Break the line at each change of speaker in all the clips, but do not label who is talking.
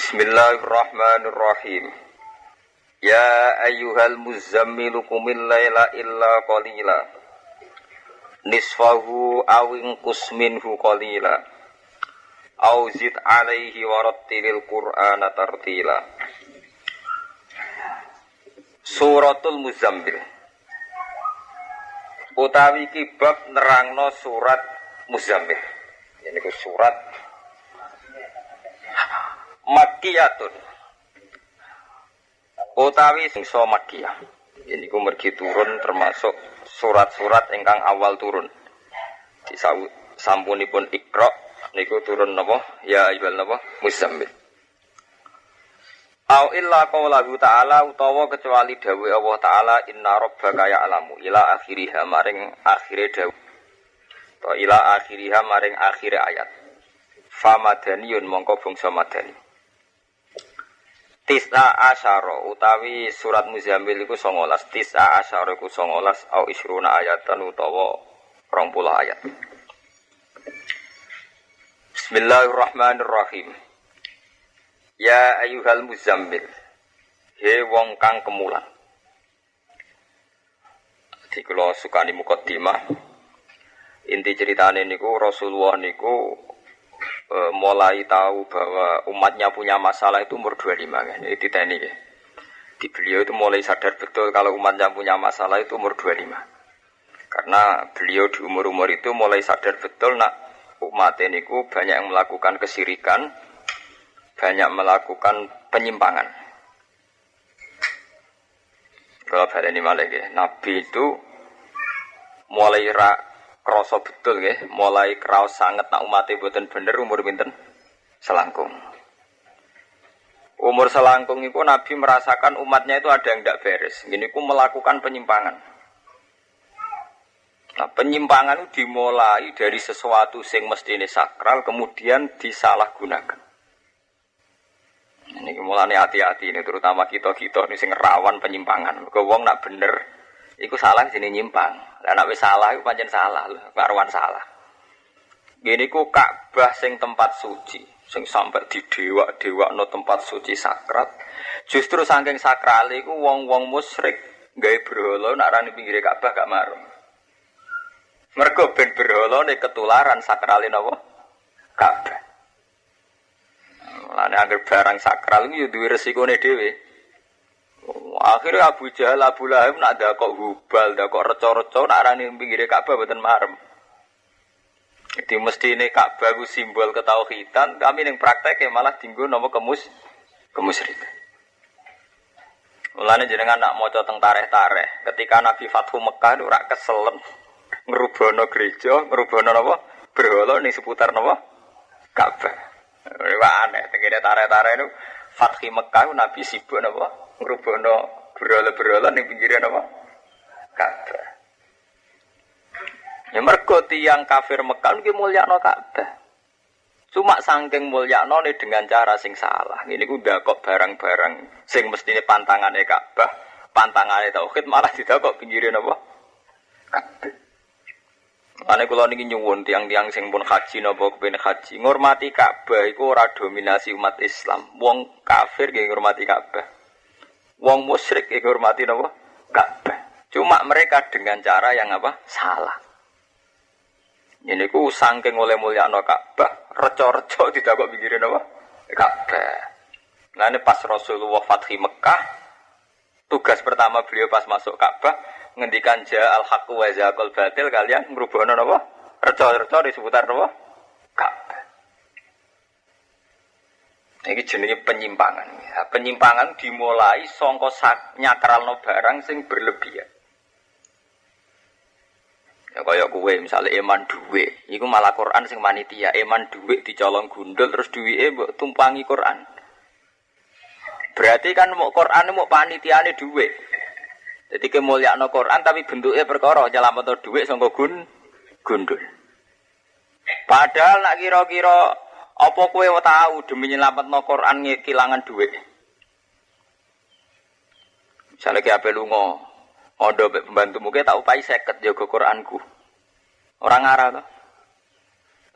Bismillahirrahmanirrahim. Ya ayyuhal muzammilu qumil laila illa qalila. Nisfahu awin kusminhu qalila. Au zid alaihi warattilil qur'ana tartila. Suratul Muzammil. Utawi kibab nerangno surat Muzammil. Ini ku surat Makkiyatun. Utawi singso Makkiyah. Ini ku mergi turun termasuk surat-surat ingkang awal turun. Sampunipun Iqra niku turun napa? Ya ayyuhal napa? Muzammil. Au illa qaulahu ta'ala utawa kecuali dawuh Allah taala inna rabbaka ya'lamu ila akhiriha maring akhire dawuh. To ila akhiriha maring akhire ayat. Fa madaniyun mongko bangsa madani. Tis'a asyara utawi surat Muzammil iku 19. Tis'a asyara iku 19 au isruna ayatan utawa 20 ayat. Bismillahirrahmanirrahim. Ya ayyuhal muzammil. He wong kang kemulan. Dadi kula sukani mukaddimah. Inti ceritane niku Rasulullah niku mulai tahu bahwa umatnya punya masalah itu umur 25 kan. Jadi diteni ya. Di beliau itu mulai sadar betul kalau umatnya punya masalah itu umur 25. Karena beliau di umur-umur itu mulai sadar betul nak umat niku banyak yang melakukan kesyirikan, banyak melakukan penyimpangan. Kalau baleni malih nggih, Nabi itu mulai krasa betul nggih, mulai kraos sanget nak umate mboten bener umur pinten? Selangkung. Umur selangkung itu Nabi merasakan umatnya itu ada yang tidak beres. Gini ku melakukan penyimpangan. Nah, penyimpangan itu dimulai dari sesuatu sing mestine sakral kemudian disalahgunakan. Ini mulane hati-hati ini terutama kita-kita ini sing rawan penyimpangan. Mergo wong nak bener iku salah sini nyimpang. Lah nek wis salah iku pancen salah lho, karuan salah. Gini ku Ka'bah sing tempat suci, sing sampai didewak-dewakno tempat suci sakral. Justru saking sakrale iku wong-wong musyrik gawe berhala nak rani pinggire Ka'bah gak marung. Mergo ben berhalane ketularan sakrale napa? Ka'bah. Mulane anggere barang sakral iki yo duwe resikone dhewe. Akhirnya Abu Jahal, Abu Lahab nak dakok Hubal, dakok reca-reca nak arane pinggire Ka'bah mboten marem. Jadi mestine Ka'bah ku simbol ketauhidan, kami ning prakteke malah dienggo napa kemusyrikan. Mulane jenengan nak maca teng tarikh-tarikh, ketika Nabi Fathu Mekah ora keselen ngrubono gereja, ngrubono napa? Berhala ning seputar napa? Ka'bah. Ora aneh, tengene tarikh-tarikh niku Fathi Mekah Nabi sibuk napa? Ngrubono berhala-berhala ning pinggire napa? Ka'bah. Ya mergo tiyang kafir Mekah iki mulyakno Ka'bah. Cuma saking mulyanone dengan cara sing salah. Ngene ku ndakok barang-barang sing mestine pantangane Ka'bah, pantangane tauhid malah didakok pinggire napa? Ka'bah. Ane kula niki nyuwun tiang-tiang sing pun haji napa kepen haji, ngurmati Ka'bah iku ora dominasi umat Islam. Wong kafir nggih ngurmati Ka'bah. Wong musyrik nggih ngurmati napa? Ka'bah. Cuma mereka dengan cara yang apa? Salah. Ini ku saking oleh mulyakno Ka'bah, reca-reca didakok pinggire napa? Ka'bah. Nah ini pas Rasulullah Fathi Mekah, tugas pertama beliau pas masuk Ka'bah ngendikan ja'al haqqu wa zaqal batil kalian ngrubono napa? Reca-reca di seputar napa? Ka'bah. Iki jenenge penyimpangan. Ya, penyimpangan dimulai saka nyakralno barang sing berlebihan. Ya kaya kowe misale eman dhuwit, iku malah Quran sing manitia, eman dhuwit dicolong gundul terus duwike mbok tumpangi Quran. Berarti kan mau Quran mau panitiane dhuwit. Jadi kemuliaan Quran tapi bentuknya perkara nyelametno dhuwit sangka gundul. Padahal nak kira-kira apa kowe tahu demi nyelametno Quran kehilangan dhuwit. Misale ki ape lunga, ondo mek pembantumu ki tak upahi 50 jaga Quranku. Ora ngarah to.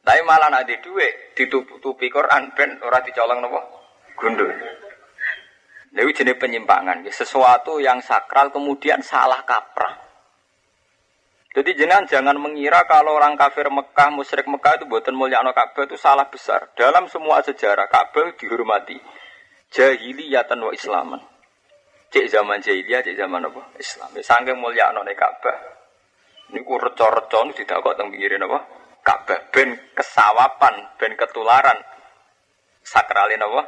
Tapi malah nek dhuwit ditutupi Quran ben ora dicolong napa? gundul. Lalu jenis penyimpangan, sesuatu yang sakral kemudian salah kaprah. Jadi jangan mengira kalau orang kafir Mekah, musyrik Mekah itu buatan mulyakno Ka'bah itu salah besar. Dalam semua sejarah Ka'bah dihormati. Jahiliyatan wa Islaman. Cek zaman jahiliyah, cek zaman apa? Islam. Saking mulyakno Ka'bah. Niku reca-reca niku didakok teng pinggirin apa? Ka'bah ben kesawapan, ben ketularan sakralin apa?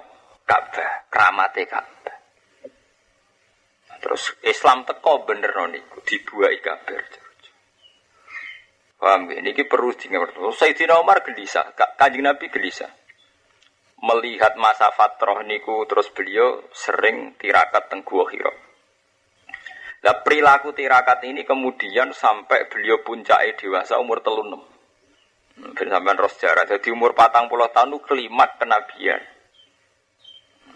Ka'bah, keramate Ka'bah. Terus Islam teko bener niku dibuai kabeh. Paham ya? Ini perlu diingat. Sayyidina Umar gelisah, Kanjeng Nabi gelisah. Melihat masa fatrah niku terus beliau sering tirakat teng Gua Hira. Lah perilaku tirakat ini kemudian sampai beliau puncake dewasa umur 36. Ben sampean ros sejarah. Jadi umur 40 tahun itu kelimat kenabian.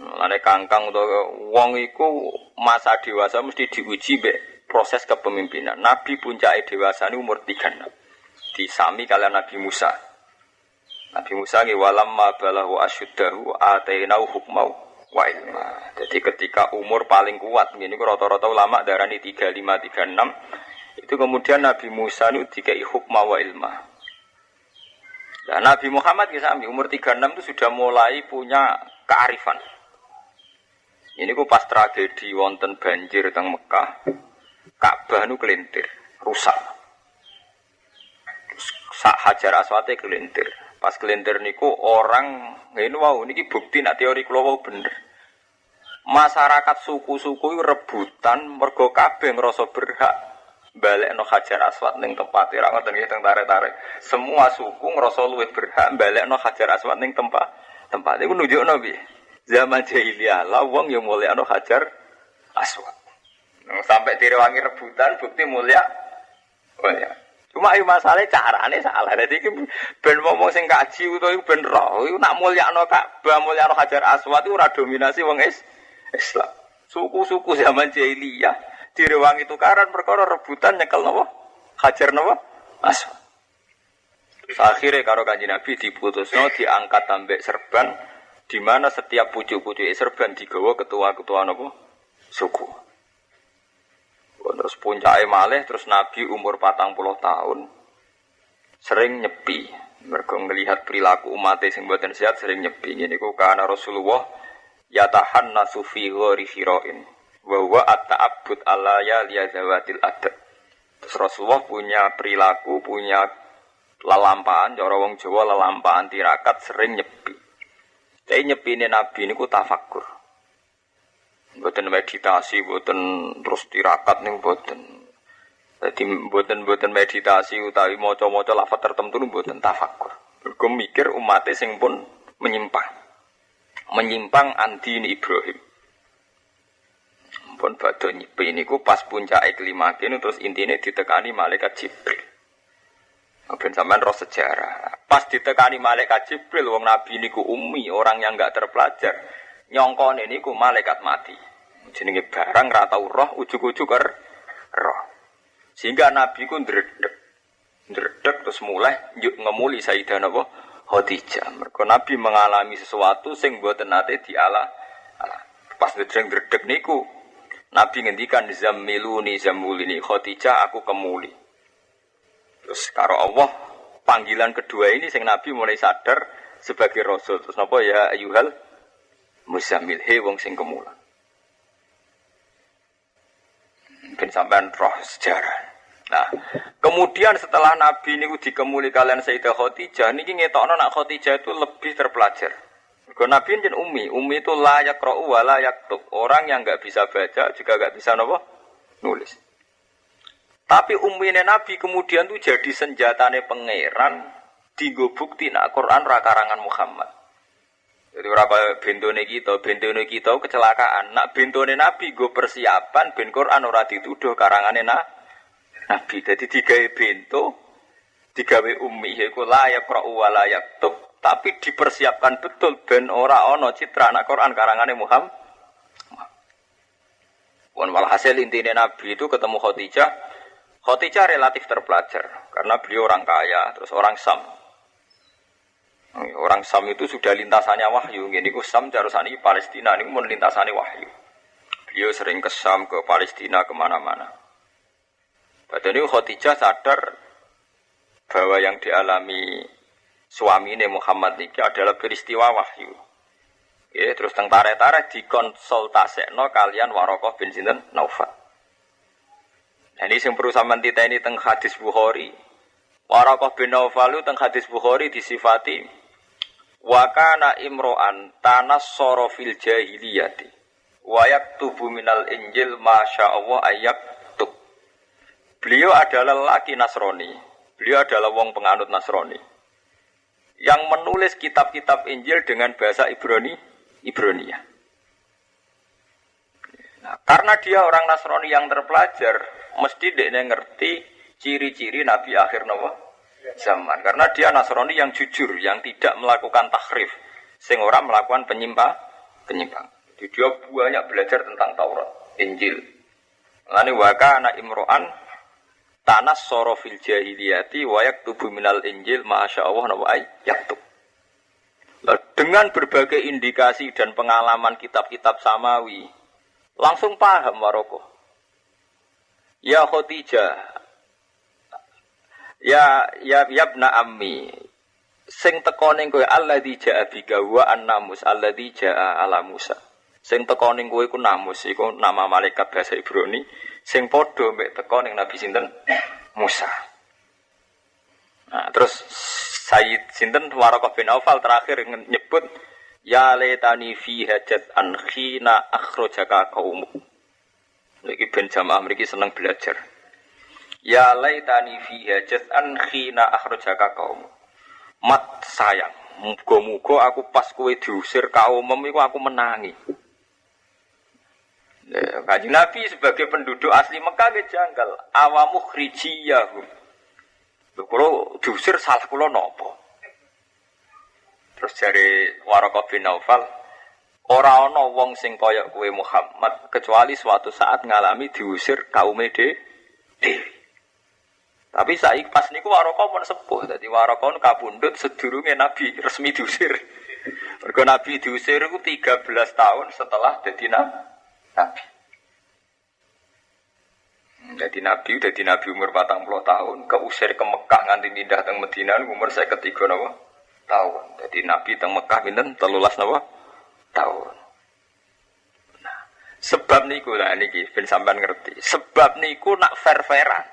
Lane kangkang utawa wong iku masa dewasa mesti diuji mbek proses kepemimpinan. Nabi puncake dewasa ini umur 36. Disami kalian Nabi Musa. Nabi Musa nggih walamma balahu asyuddahu atainau hukmau wa ilma. Jadi ketika umur paling kuat ngene rata-rata ulama darani 35 36 itu kemudian Nabi Musa niku dikai hukma wa ilma. Nah, Nabi Muhammad sami umur 36 itu sudah mulai punya kearifan. Ini ku pas tragedi wonten banjir teng Mekah. Ka'bah nu kelintir, rusak. Sak Hajar Aswate kelintir. Pas kelintir niku orang ngene wau niki bukti nek teori kula wau bener. Masyarakat suku-suku rebutan mergo kabeh ngrasa berhak balekno Hajar Aswad ning tempate ra ngoten nggih teng tarik-tarik. Semua suku ngrasa luwih berhak balekno Hajar Aswad ning tempat iku nunjukno piye? Zaman jahiliyah lah wong yang mulyakno Hajar Aswad. Sampai direwangi rebutan bukti mulia. Oh ya. Cuma iki masalahe carane salah. Dadi iki ben ngomong sing kaji utawa ben roh, iku nak mulyakno Ka'bah, mulyakno Hajar Aswad iku ora dominasi wong Islam. Suku-suku zaman jahiliyah direwangi tukaran perkara rebutan nyekel napa? Hajar napa? Aswad. Akhire karo Kanjeng Nabi diputusno diangkat ambek serban di mana setiap pucuk-pucuk serban digawa ketua-ketua napa? Suku. Terus puncake malih terus Nabi umur 40 tahun sering nyepi. Mergo ngelihat perilaku umat sing mboten sehat sering nyepi. Niku kana Rasulullah yatahannasu fi ghori Hirain wa huwa at-ta'abbud ala ya liyazawatil adab. Terus Rasulullah punya perilaku, punya lelampahan, cara wong Jawa lelampahan tirakat sering nyepi. Tapi nyepine Nabi niku tafakkur. Mboten meditasi, mboten terus tirakat ning mboten. Dadi mboten meditasi utawi maca-maca lafaz tertentu mboten tafakkur. Mergo mikir umate sing pun menyimpang antine Ibrahim. Pun badhe nyepi niku pas puncake klimake terus intine ditekani malaikat Jibril. Ben sampean roh sejarah. Pas ditekani malaikat Jibril wong nabi niku ummi, orang yang enggak terpelajar. Nyongkone niku malaikat mati. Jenenge barang ra tau roh ujug-ujug roh. Sehingga nabi ku ndredeg. Ndredeg terus mulai ngemuli Sayyidah napa Khadijah. Mergo nabi mengalami sesuatu sing mboten nate diala. Pas ndredeg niku nabi ngendikan zammiluni zammulini Khadijah aku kemuli. Terus karo Allah panggilan kedua ini sing Nabi mulai sadar sebagai Rasul. Terus napa ya ayyuhal muzammil he wong sing kemulan. Ben sampean roh sejarah. Nah, kemudian setelah Nabi niku dikemuli kalian Sayyidah Khadijah niki ngetokno nak Khadijah itu lebih terpelajar. Mergo Nabi jen ummi itu la yaqra'u wa la yaktub. Orang yang enggak bisa baca juga enggak bisa napa nulis. Tapi ummine Nabi kemudian tuh jadi senjatane pangeran dienggo bukti nak Quran ra karangan Muhammad. Jadi ora kaya bentone kita kecelakaan. Nak bentone Nabi nggo persiapan ben Quran ora dituduh karangane Nabi. Jadi digawe bento, digawe ummi iku layak qra'u wa la yaktub, tapi dipersiapkan betul ben ora ana citra nak Quran karangane Muhammad. Walhasil intine Nabi itu ketemu Khadijah. Khadijah relatif terpelajar karena beliau orang kaya, terus orang Sam. Orang Sam itu sudah lintasannya wahyu. Ini ku Sam carusani Palestina ini mun lintasannya wahyu. Beliau sering ke Sam, ke Palestina, kemana-mana. Padahal ini Khadijah sadar bahwa yang dialami suaminya Muhammad ini adalah peristiwa wahyu. Ya, terus teng tarik-tarik dikonsultasekno kalian Waraqah bin sinten Naufal. Nah, ini yang perlu sampean titeni teng hadis Bukhari. Waraqah bin Naufal teng hadis Bukhari disifati wa kana imro'an tanassara fil jahiliyati wa yaktubu minal injil masyaallah ayaktub. Beliau adalah lelaki Nasrani. Beliau adalah wong penganut Nasrani yang menulis kitab-kitab Injil dengan bahasa Ibrania. Nah, karena dia orang Nasrani yang terpelajar, mesti dia ngerti ciri-ciri Nabi akhir zaman. Karena dia Nasrani yang jujur, yang tidak melakukan tahrif, sing ora melakukan penyimpang. Jadi dia banyak belajar tentang Taurat, Injil. Lani waka anak imro'an tanas sorofil jahiliyati wayak tubuh minal Injil masya Allah nawai yaktub. Dengan berbagai indikasi dan pengalaman kitab-kitab samawi, langsung paham Waraqah. Ya Khadijah, ya ibna ammi, sing teko ning kowe alladzi jaa bika wa annamus alladzi jaa ala Musa. Sing teko ning kowe iku namus, iku nama malaikat bahasa Ibrani, sing padha mek teko ning Nabi sinten Musa. Nah, terus Sayyid sinten Waraqah bin Naufal terakhir nyebut ya laitani fi hajat an khina akhrajaka qaum. Niki ben jamaah mriki seneng belajar. Ya laitani fi hajat an khina akhrajaka qaum. Mat sayang, muga-muga aku pas kowe diusir kaumem iku aku menangi. Kanjeng Nabi sebagai penduduk asli Mekah ge janggal, awamu khrijiyahum. Kalau diusir salah kula napa? Terus dari Waraqah bin Naufal, ora ana wong sing kaya kowe Muhammad kecuali suatu saat ngalami diusir kaum dhewe. Tapi saiki pas niku Waraqah pun sepuh, dadi Waraqah kabundut sedurunge Nabi resmi diusir. Mergo Nabi diusir iku 13 tahun setelah dadi Nabi. Jadi Nabi umur 40 tahun, keusir ke Mekah nganti pindah teng Madinah umur 53 tahun. Jadi Nabi teng Mekah pinten 13 tahun. Nah, sebab niku lah niki ben sampean ngerti. Sebab niku nak fair-fairan.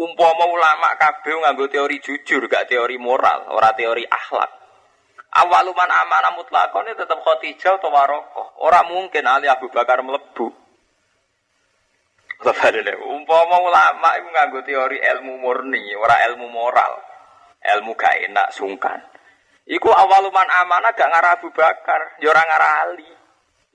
Umpama ulama kabeh nganggo teori jujur, gak teori moral, ora teori akhlak. Awaluman amanah mutlaqon tetep Khadijah atau Waraqah. Ora mungkin Ali Abu Bakar mlebu. Umpama ulama itu nganggo teori ilmu murni, ora ilmu moral, ilmu gak enak sungkan. Iku awaluman amanah gak ngarah Abu Bakar, ya ora ngarah Ali.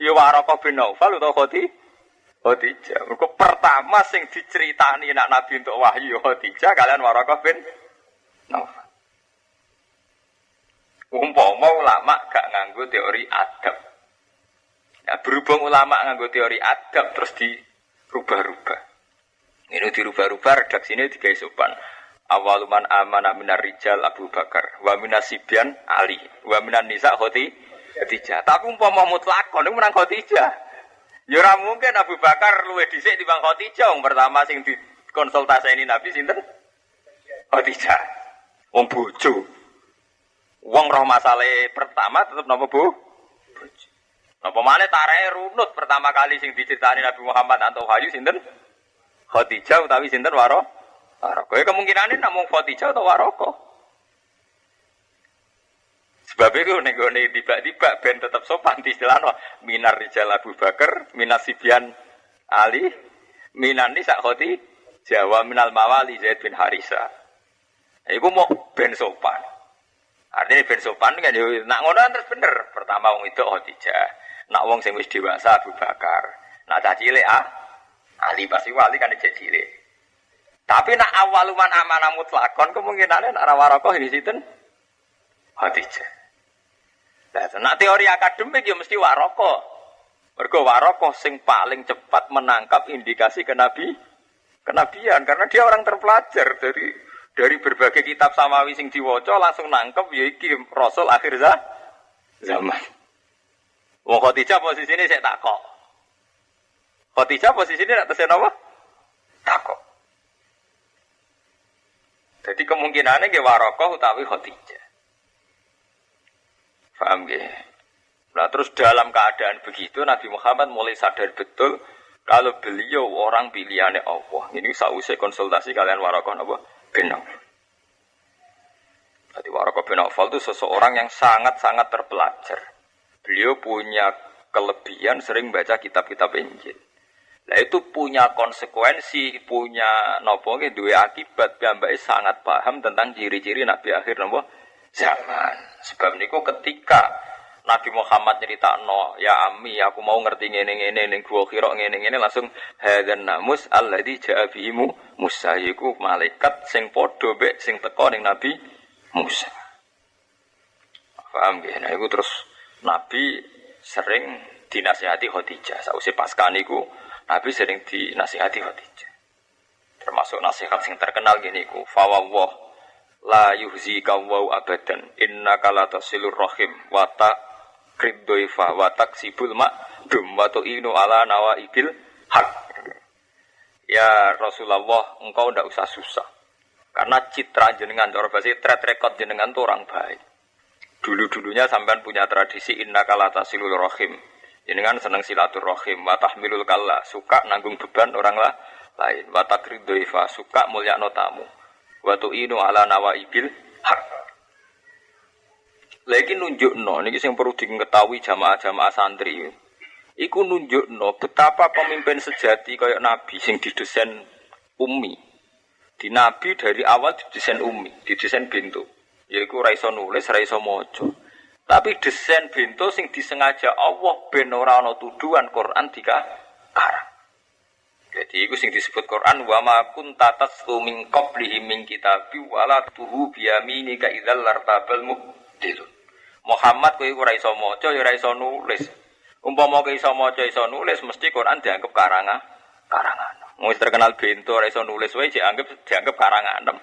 Ya Waraqah bin Naufal utawa Khadijah. Mergo pertama sing diceritani nak Nabi untuk wahyu Khadijah kalian Waraqah bin Naufal. Umpama ulama gak nganggo teori adab. Ya berhubung ulama nganggo teori adab terus rubah-rubah. Ini dirubah-rubah redaksine digawe sopan. Awaluman amana minar rijal Abu Bakar, wa minasibyan Ali, wa minan nisa Khadijah. Tapi umpama mutlakon niku menang Khadijah. Ya ora mungkin Abu Bakar luwih dhisik timbang Khadijah. Wong pertama sing dikonsultaseni Nabi sinten? Khadijah. Wong bojo. Wong roh masalahe pertama tetep napa, Bu? Bojo. Napa maneh tarehe runut pertama kali sing diceritani Nabi Muhammad antuk wahyu sinten? Khadijah utawi sinten Waraqah. Kemungkinane namung Khadijah atau Waraqah. Sebab itu nek tiba-tiba ben tetep sopan istilahno minar rijal Abu Bakar, minasibyan Ali, minan nisa Khadijah wa minal mawali Zaid bin Harisa. Iku mau ben sopan. Artinya ben sopan kan yo nak ngono terus bener. Pertama wong itu Khadijah. Nak wong sing wis dewasa Abu Bakar. Nak cah cilik Ali pasti wali kan cek cilik. Tapi nak awaluman amanah mutlakon kemungkinane nak Waraqah ini sinten? Khadijah. Nah, nak teori akademik ya mesti Waraqah. Mergo Waraqah sing paling cepat menangkap indikasi kenabian karena dia orang terpelajar dari Dari berbagai kitab samawi sing diwaca langsung nangkep ya iki rasul akhir zaman. Wong Khadijah posisine sik takok. Khadijah posisine nek tesen apa? Takok. Jadi kemungkinannya ke Warokoh utawi Khadijah. Paham nggih? Nah terus dalam keadaan begitu Nabi Muhammad mulai sadar betul kalau beliau orang pilihannya Allah. Ini sausai konsultasi kalian Warokoh apa? Bin Nawfal. Jadi Warokoh bin Nawfal itu seseorang yang sangat-sangat terpelajar. Beliau punya kelebihan sering baca kitab-kitab Injil. Nah itu punya konsekuensi, punya nopo ke dua akibat. Piyambake sangat paham tentang ciri-ciri Nabi akhir nopo zaman. Sebab niku ketika Nabi Muhammad nyeritakno, ya Ami, aku mau ngerti ngene-ngene ning gua Hira ngene-ngene langsung hadzan namus alladzi ja'a bihi Musa iku malaikat sing padha mek sing teka ning Nabi Musa. Paham nggih? Nah iku terus Nabi sering dinasihati Khadijah. Sausé pasca niku Nabi sering dinasihati Khadijah. Termasuk nasihat sing terkenal gini ku, fa wallah la yuhzika wa abadan innaka la tasilur rahim wa taqriddaifa wa taksibul ma'dum wa tu'inu ala nawaibil haq. Ya Rasulullah, engkau ndak usah susah. Karena citra jenengan cara bahasa track record jenengan itu orang baik. Dulu-dulunya sampean punya tradisi innaka la tasilur rahim. Jenengan seneng silaturahim, wa tahmilul kalla, suka nanggung beban orang lain, wa taqriddaifa, suka mulyakno tamu. Wa tu'inu ala nawaibil haq. Lagi nunjukno niki sing perlu diketahui jamaah-jamaah santri. Iku nunjukno betapa pemimpin sejati kaya Nabi sing didesain ummi. Di Nabi dari awal didesain ummi, didesain bintu. Yaiku ora iso nulis, ora iso maca. Tapi desain bintu sing disengaja Allah ben ora ana tuduhan Quran dikarang. Jadi iku sing disebut Quran wa ma kunta taslu min qablihi min kitabi wala tuhu bi yaminika idzal lartabal mubtilun. Muhammad kowe ora iso maca ya ora iso nulis. Umpama kowe iso maca iso nulis mesti Quran dianggap karangan. Wis terkenal bintu ora iso nulis wae dianggap karangan.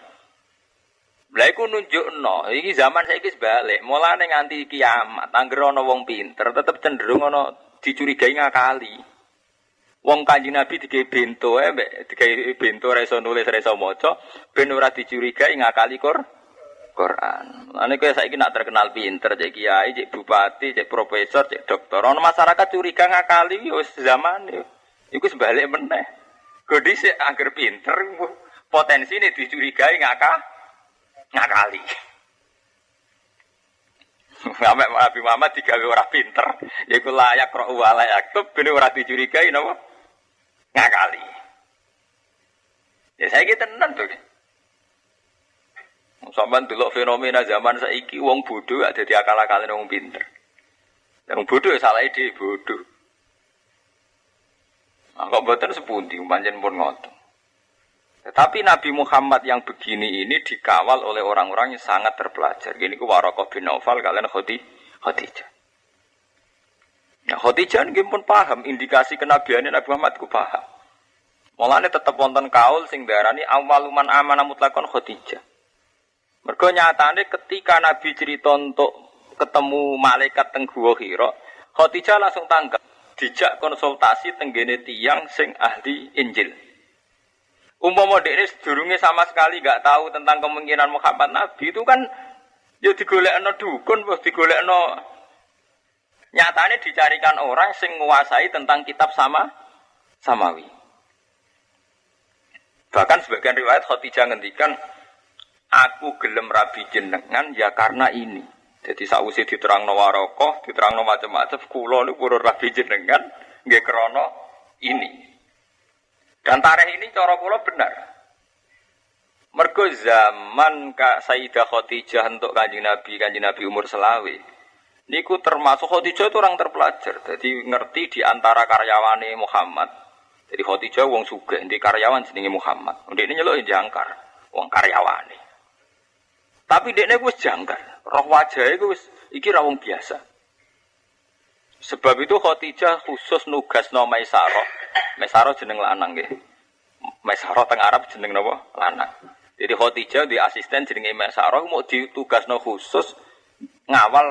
Lha iku nunjukno iki zaman saiki sebalik, mulane nganti kiamat anggere ana wong pinter tetep cenderung ana dicurigai ngakali. Wong Kanjeng Nabi digawe bento mbek digawe bento ora iso nulis ora iso maca ben ora dicurigai ngakali Quran. Lane kowe saiki nak terkenal pinter cek kiai, cek bupati, cek profesor, cek dokter. Ana masyarakat curiga ngakali wis zaman iku sebalik meneh. Kok dhisik angger pinter potensine dicurigai ngakali. Sampai Nabi Muhammad digawe ora pinter, yaiku layak ro wala yaktub ben ora dicurigai napa ngakali. Ya saiki tenan to. Sampeyan delok fenomena zaman saiki wong bodoh gak dadi akal-akale wong pinter. Wong bodoh ya salahe dhewe bodoh. Kok mboten sepundi pancen pun ngoten. Tetapi Nabi Muhammad yang begini ini dikawal oleh orang-orang yang sangat terpelajar. Gini ku Warokoh bin Nawfal kalian Khadijah. Nah Khadijah ini pun paham indikasi kenabiannya Nabi Muhammad ku paham. Mulane tetap wonten kaul sing darani awaluman amanah mutlakon Khadijah. Mergo nyatane ketika Nabi cerita untuk ketemu malaikat teng Gua Hira, Khadijah langsung tanggap, dijak konsultasi tenggene tiyang sing ahli Injil. Umpama dekne sedurunge sama sekali enggak tahu tentang kemungkinan Muhammad Nabi itu kan ya digolekno dukun, wis digolekno nyatane dicarikan orang sing menguasai tentang kitab samawi. Bahkan sebagian riwayat Khadijah ngendikan aku gelem rabi jenengan ya karena ini. Jadi sakwise diterangno Warokoh, diterangno macam-macam kula niku purun rabi jenengan nggih krana ini. Dan tarikh ini cara kula benar. Mergo zaman Sayyidah Khadijah untuk Kanjeng Nabi umur selawe. Niku termasuk Khadijah itu orang terpelajar. Jadi ngerti di antara karyawane Muhammad. Jadi Khadijah wong sugih, ndi karyawan jenenge Muhammad. Ndekne nyeluk jangkar, wong karyawane. Tapi ndekne wis jangkar. Roh wajahe wis iki ra wong biasa. Sebab itu Khadijah khusus nugasno Maisarah. Maisarah jeneng lanang nggih. Maisarah teng Arab jeneng napa? Lanang. Jadi Khadijah di asisten jenenge Maisarah mau ditugasno khusus ngawal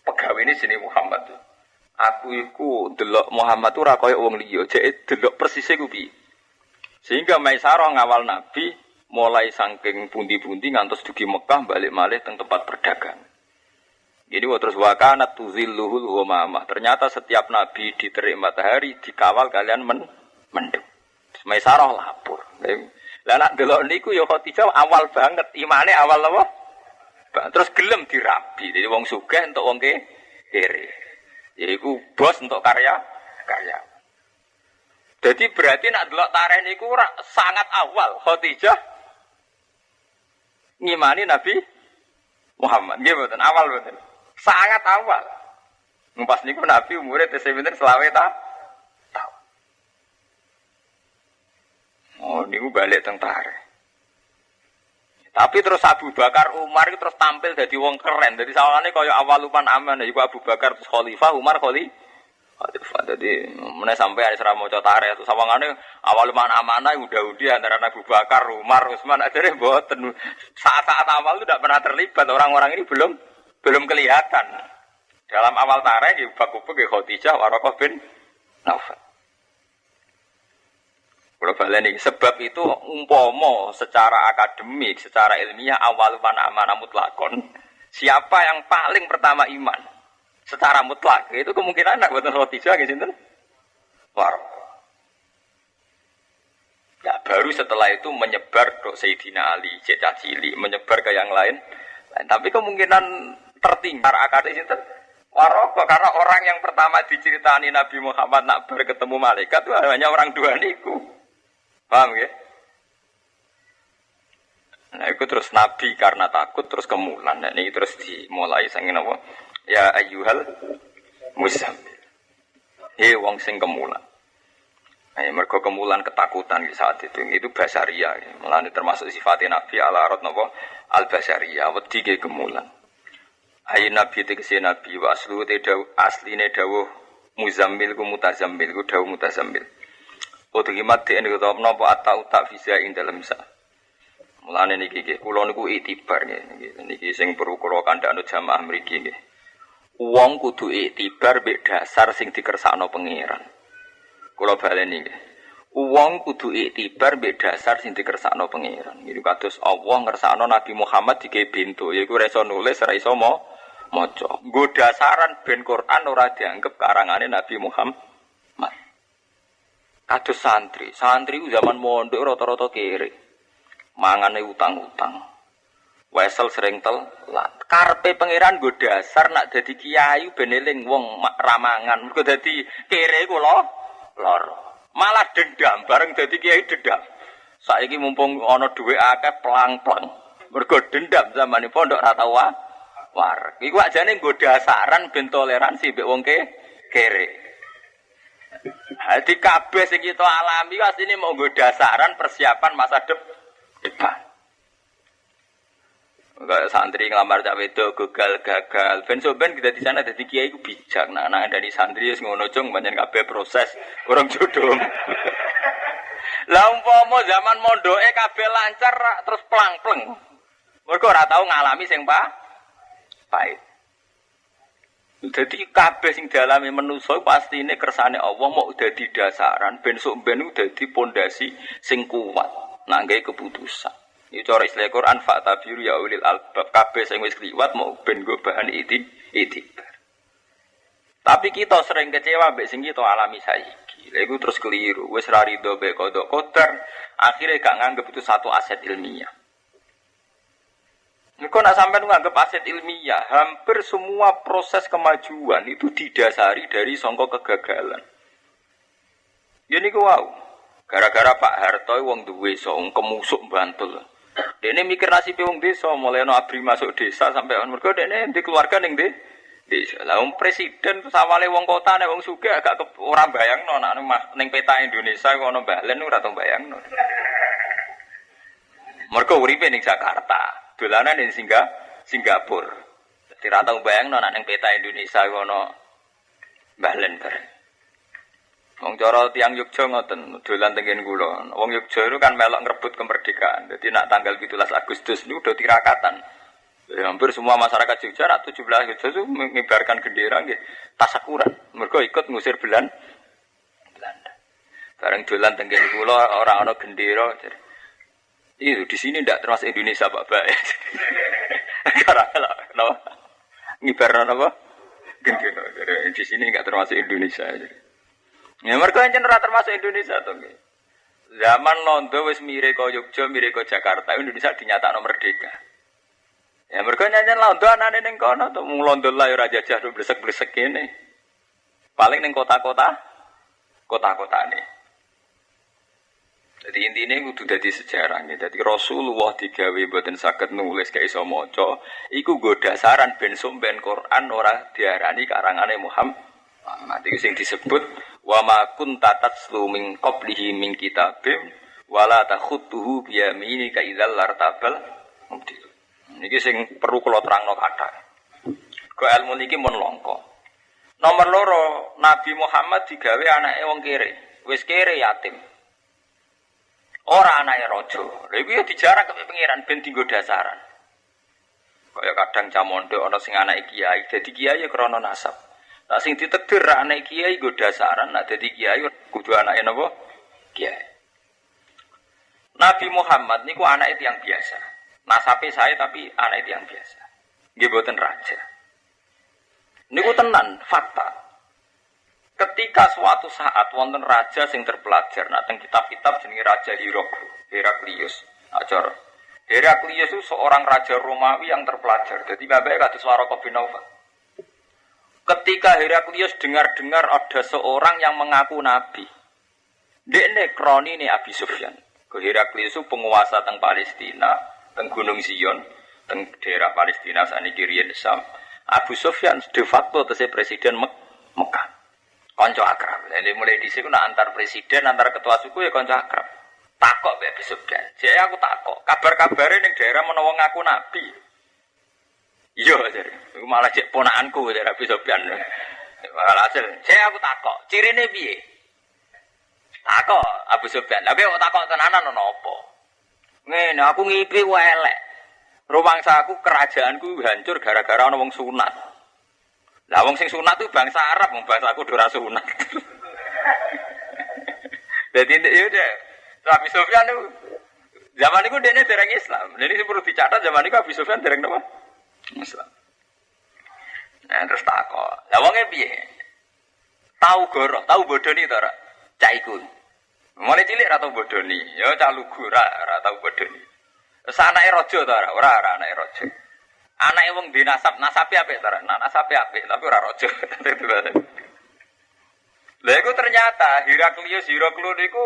pegawai ini jenenge Muhammad. Aku iku delok Muhammad ora kaya wong liya, jek delok persise ku piye. Sehingga Maisarah ngawal Nabi mulai saking pundi-pundi ngantos dugi Mekah balik malih teng tempat berdagang. Jadi terus wakanat tuzilluhul ghamamah. Ternyata setiap nabi diterik matahari dikawal kalian mendung. Maisarah lapor. Lah nak delok niku ya Khadijah awal banget, imane awal apa? Terus gelem dirabi. Jadi wong sugih entuk wong kere. Jadi iku bos untuk karya. Jadi berarti nak delok tarikh niku sangat awal Khadijah ngimani Nabi Muhammad. Nggih mboten awal mboten. Sangat awal. Pas niku Nabi umure tesih pinten selawe ta? Tahun. Oh, niku balik teng tarikh. Tapi terus Abu Bakar Umar itu terus tampil dadi wong keren. Dadi sawangane kaya awaluman aman iku Abu Bakar terus khalifah, Umar khalifah. Dadi meneh sampai ada serah maca tarikh terus sawangane awaluman amanah udah antara Abu Bakar, Umar, Utsman akhirnya mboten. Saat-saat awal itu tidak pernah terlibat orang-orang ini belum kelihatan. Dalam awal tarikh nggih bab-bab Khadijah Waraqah bin Naufal. Kalau baleni sebab itu umpama secara akademik, secara ilmiah awal man amanah mutlakon. Siapa yang paling pertama iman secara mutlak itu kemungkinan anak boten Khadijah nggih sinten? Waraqah. Ya baru setelah itu menyebar ke Sayyidina Ali, Cecah Cili, menyebar ke yang lain. Tapi kemungkinan tertinggal akademik itu Waraqah karena orang yang pertama diceritani Nabi Muhammad nak berketemu malaikat itu hanya orang dua niku. Paham ya? Nah itu terus Nabi karena takut terus kemulan. Nah ini terus dimulai sangin apa? Ya ayyuhal muzammil. Wong sing kemulan. Nah, mergo kemulan ketakutan di saat itu basaria. Mulane termasuk sifatnya Nabi ala arat napa al-basaria wedi ge kemulan. Ayo Nabi tegese Nabi wa aslu te asline dawuh muzammil ku mutazammil ku dawuh mutazammil. Otogimat den kota napa atau tak bisa ing dalem sa. Mulane niki nggih kula niku itibar nggih. Niki sing perlu kula kandhakno jamaah mriki nggih. Wong kudu itibar mek dasar sing dikersakno pangeran. Kula baleni nggih. Wong kudu itibar mek dasar sing dikersakno pangeran. Iki kados Allah ngersakno Nabi Muhammad digawe bentuk yaiku ora iso nulis, ora iso maca. Nggo dasaran ben Quran ora dianggep karangane Nabi Muhammad. Kados santri ku zaman mondok rata-rata kere. Mangane utang-utang. Wesel sering telat. Karepe pangeran nggo dasar nak dadi kiai ben eling wong ramangan. Mergo dadi kere ku lara. Malah dendam bareng dadi kiai dendam. Saiki mumpung ana dhuwit akeh plang-plang. Mergo dendam zamane pondok ora tau war. Iku ajane nggo dasaran ben toleransi mbek wong kere. Hadi kabeh sing kita alami asline mau nggo dasaran persiapan masa depan. Enggak santri ngelamar cak wedok gagal. Ben soben kita di sana dadi kiai ku bijak. Nah, anak dari santri wis ngono cung pancen kabeh proses urung jodoh. Lah umpama zaman mondoke kabeh lancar terus plang-pleng. Mergo ora tau ngalami sing pahit. Jadi kabeh sing dialami manusa pastine kersane Allah mau dadi dasaran ben sok ben dadi pondasi sing kuat nangge keputusan. Iki cara istilah Quran fa'tabiru ya ulil albab kabeh sing wis kliwat mau ben go bahan itibar. Tapi kita sering kecewa mbek sing kita alami saiki. Lha iku terus keliru, wis ra rido mbek qada qadar, akhire gak nganggep itu satu aset ilmiah. Engko nak sampean nganggep aset ilmiah, hampir semua proses kemajuan itu didasari dari sangka kegagalan. Ya niku wau. Gara-gara Pak Harto wong duwe wong kemusuk Bantul. Dene mikir nasibe wong desa, mulai ana abri masuk desa sampai mergo dene di keluarga ning desa. Lah wong presiden terus awale wong kota nek wong sugih agak ora bayangno nek ning peta Indonesia kok ana balen ora tau bayangno. Mergo uripe ning Jakarta. Dolanan di Singapura. Jadi rata bayang nona neng peta Indonesia kono balen bareng. Wong cara tiyang Yogya ngoten, dolan tengen kula. Wong Yogya itu kan melok ngrebut kemerdekaan. Jadi nak tanggal 17 Agustus niku udah tirakatan. Ya, hampir semua masyarakat Jogja nak 17 Agustus itu mengibarkan bendera nggih tasakuran. Mergo ikut ngusir Belanda. Bareng dolan tengen kula ora ana gendera. Itu di sini ndak termasuk Indonesia Pak Bae. Karena kenapa? Ngibarno apa? Gendera. Di sini enggak termasuk Indonesia. Ya mergo encen ora termasuk Indonesia to nggih. Zaman Londo wis mire kaya Yogya, mire kaya Jakarta, Indonesia dinyatakno merdeka. Ya mergo nyanyen Londo anane ning kono to mung Londo lah ora jajah blesek-blesek kene. Paling ning kota-kota kota-kotane. Jadi intinya kudu dadi sejarah nih. Jadi Rasulullah digawe mboten saged nulis gak iso maca, iku nggo dasaran ben somben Quran ora diarani karangane Muhammad. Iku sing disebut wa ma kunta tatslu min qablihi min kitabim wala takhutuhu bi yaminika idzal lartabal mubtil. Niki sing perlu kula terangno kathah. Go ilmu niki mun langka. Nomor loro, Nabi Muhammad digawe anake wong kere. Wis kere yatim. Ora anake raja. Lha iku ya dijarak ke pengiran ben dienggo dasaran. Kaya kadang camondhok ana sing anake kiai, dadi kiai ya krana nasab. Nah sing ditakdir anake kiai nggo dasaran, nek dadi kiai kudu anake napa? Kiai. Nabi Muhammad niku anake tiyang biasa. Nasabe saya tapi anake tiyang biasa. Nggih boten raja. Niku tenan fakta. Ketika suatu saat wonten raja sing terpelajar, nah teng kitab-kitab jenenge Raja Heraklius. Ajar. Heraklius itu seorang raja Romawi yang terpelajar. Jadi bapak kados Waraqah bin Naufal. Ketika Heraklius dengar-dengar ada seorang yang mengaku nabi. Dekne kroni ne Abi Sufyan. Heraklius itu penguasa teng Palestina, teng Gunung Zion, teng daerah Palestina saniki riyen Sam. Abu Sufyan de facto tesih presiden Mekah. Kanca akrab. Lha mulai dhisik ku antar presiden, antar ketua suku ya kanca akrab. Takok mbek Abi Sufyan. Jek aku takok, kabar-kabare ning daerah menawa ngaku nabi. Iya, jare. Iku malah cek ponakanku jare Abi Sufyan. Walhasil, saya aku takok, cirine piye? Takok Abu Sufyan. Lah kok takok tenanan ana apa? Ngene, aku ngipi wae elek. Rumangsaku kerajaanku hancur gara-gara ana wong sunat. Lah wong sing sunat itu bangsa Arab, wong bangsaku ora sunat. Dadi ya deh, Abi Sufyan itu zaman itu dekne dereng Islam. Jadi perlu dicatat zaman itu Abi Sufyan dereng napa? Islam. Nah, terus takok. Lah wonge piye? Tahu goroh, tahu bodoni to ora? Cah iku. Mulai cilik ra tau bodoni, ya cah lugu ra tau bodoni. Terus anake raja to ora? Ora anake raja. Anake wong di nasabe apik to ora? Nasabe apik, tapi ora raja. Lha iku ternyata Heraklius niku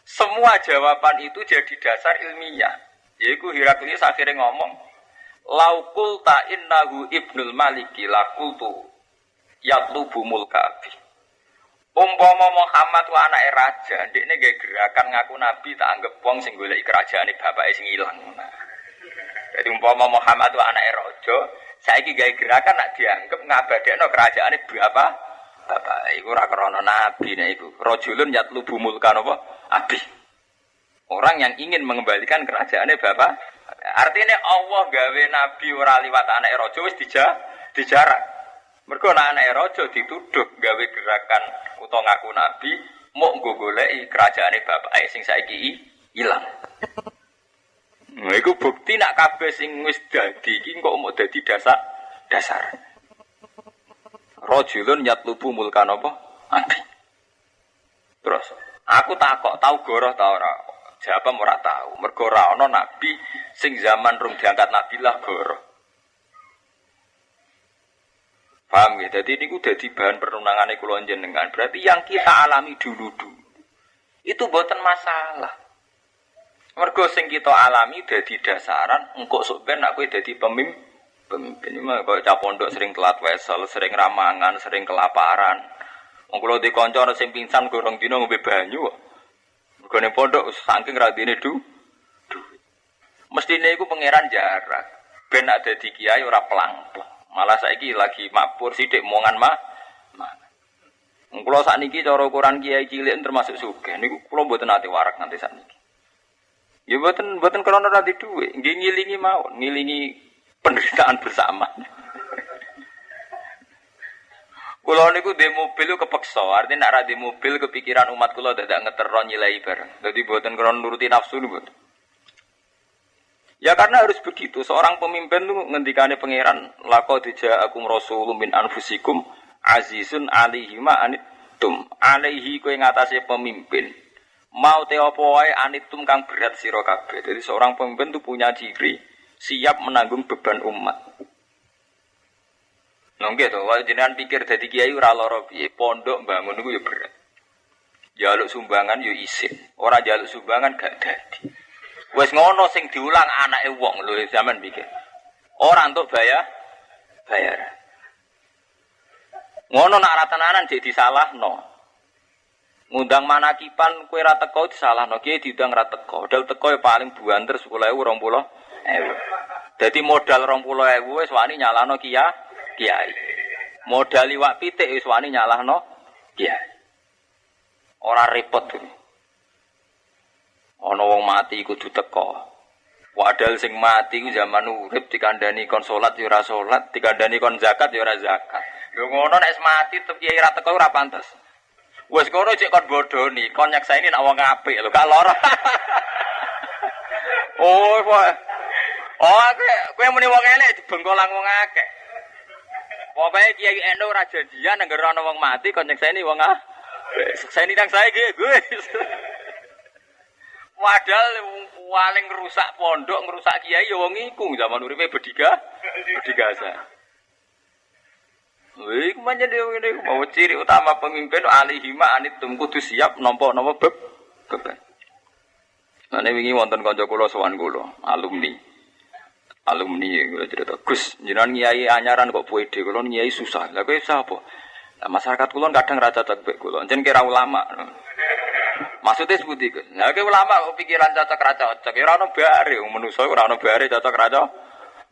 semua jawaban itu jadi dasar ilmiah. Yaiku Heraklius akhirnya ngomong, "Laukul ta innahu ibnul maliki lakultu yatlubu mulkabi." Umpama Muhammad wa anake raja, ndekne nggih gerakan ngaku nabi tak anggap wong sing goleki kerajaane bapake sing ilang. Jadi umpama Muhammad wa anake raja, saiki gawe gerakan nak dianggap ngabadekno kerajaane bapak iku ora krana nabi nek iku. Rajulun yatlubu mulkan apa? Abi. Orang yang ingin mengembalikan kerajaane bapak. Artinya Allah gawe nabi ora liwat anake raja wis dijarak. Mergo anake raja dituduh gawe gerakan utawa ngaku nabi mau nggo goleki kerajaane bapake sing saiki ilang. Nah, iku bukti nak kabeh sing wis dadi iki kok mau dadi dasar. Rajulun yatlubu mulkan apa? Abi. Terus aku takok tau goroh ta ora? Jawab ora tahu. Mergo ora ana nabi sing zaman rung diangkat nabi lah goroh. Paham ya? Jadi ini udah di bahan perundangannya kula jenengan. Berarti yang kita alami dulu itu bukan masalah. Mergo sing kita alami dadi dasaran, engko sok ben aku dadi pemimpin. Ini mah kok cah pondok sering telat wesel, sering ramangan, sering kelaparan. Wong kula di kanca sing pingsan gorong dina ngombe banyu kok. Mergo ning pondok saking radine mestine iku pangeran jarak. Ben nak dadi kiai ora pelang-pelang. Malah saiki lagi makmur sithik mongan mah. Kula sakniki cara ukuran kiai cilik termasuk sugih. Niku kula mboten nate warak nganti sakniki. Ya mboten krana radi dhuwit, nggih ngilingi mawon, ngilingi penderitaan bersama. Kula niku ndek mobil kepeksa, artinya nek ra ndek mobil kepikiran umat kula dadak ngetero nyilai bareng. Dadi mboten krana nuruti nafsu niku. Ya karena harus begitu, seorang pemimpin itu ngendikane pangeran laqad ja'akum rasulun min anfusikum azizun alaihi ma anittum alaihi kowe ngatasé pemimpin mau te apa wae anittum kang berat sira kabeh. Jadi seorang pemimpin itu punya ciri siap menanggung beban umat. Nggih to, wae jenengan pikir dadi kiai ora lara piye, pondok bangun niku ya berat. Jaluk sumbangan ya isin, ora jaluk sumbangan gak dadi. Wes ngono sing diulang anake wong lho sampean pikir. Ora entuk bayar. Ngono nak ra tenanan jek disalahno. Ngundang manakipan kowe ra teko disalahno, kiye diundang ra teko. Modal teko ya paling buanter 10.000 20.000. Dadi modal 20.000 wis wani nyalahno kiai. Modal liwak pitik wis wani nyalahno kiai. Ora repot iki. Ana wong mati kudu teko. Padahal sing mati ku zaman urip dikandani kon salat ya ora salat, dikandani kon zakat ya ora zakat. Lho ngono nek mati tetep kiai ra teko ora pantes. Wes ngono cek kon bodoni, kon nyeksaini nek wong apik lho gak lara. Kowe muni wong elek dibengkolang wong akeh. Pokoke kiai endo ora janjian nek ana wong mati kon nyeksaini wong apik. Sekseni nang saiki gue. Padahal paling ngerusak pondok, ngerusak kiai ya wong iku zaman uripe bedigasa. Lha iku pancen ngene mau ciri utama pemimpin alihima anitum kudu siap nampa-nampa beban. Ane wingi wonten kanca kula sowan kula, alumni kula cerita, Gus, jenengan kiai anyaran kok pede, kula kiai susah. Lah kowe sapa? Lah masyarakat kula kadang ra cocok mek kula, jeneng kira ulama. Maksudnya seperti itu. Nah, ke ulama pikiran cocok ra cocok. Ya ora ono bare, manusa ora ono bare cocok ra cocok.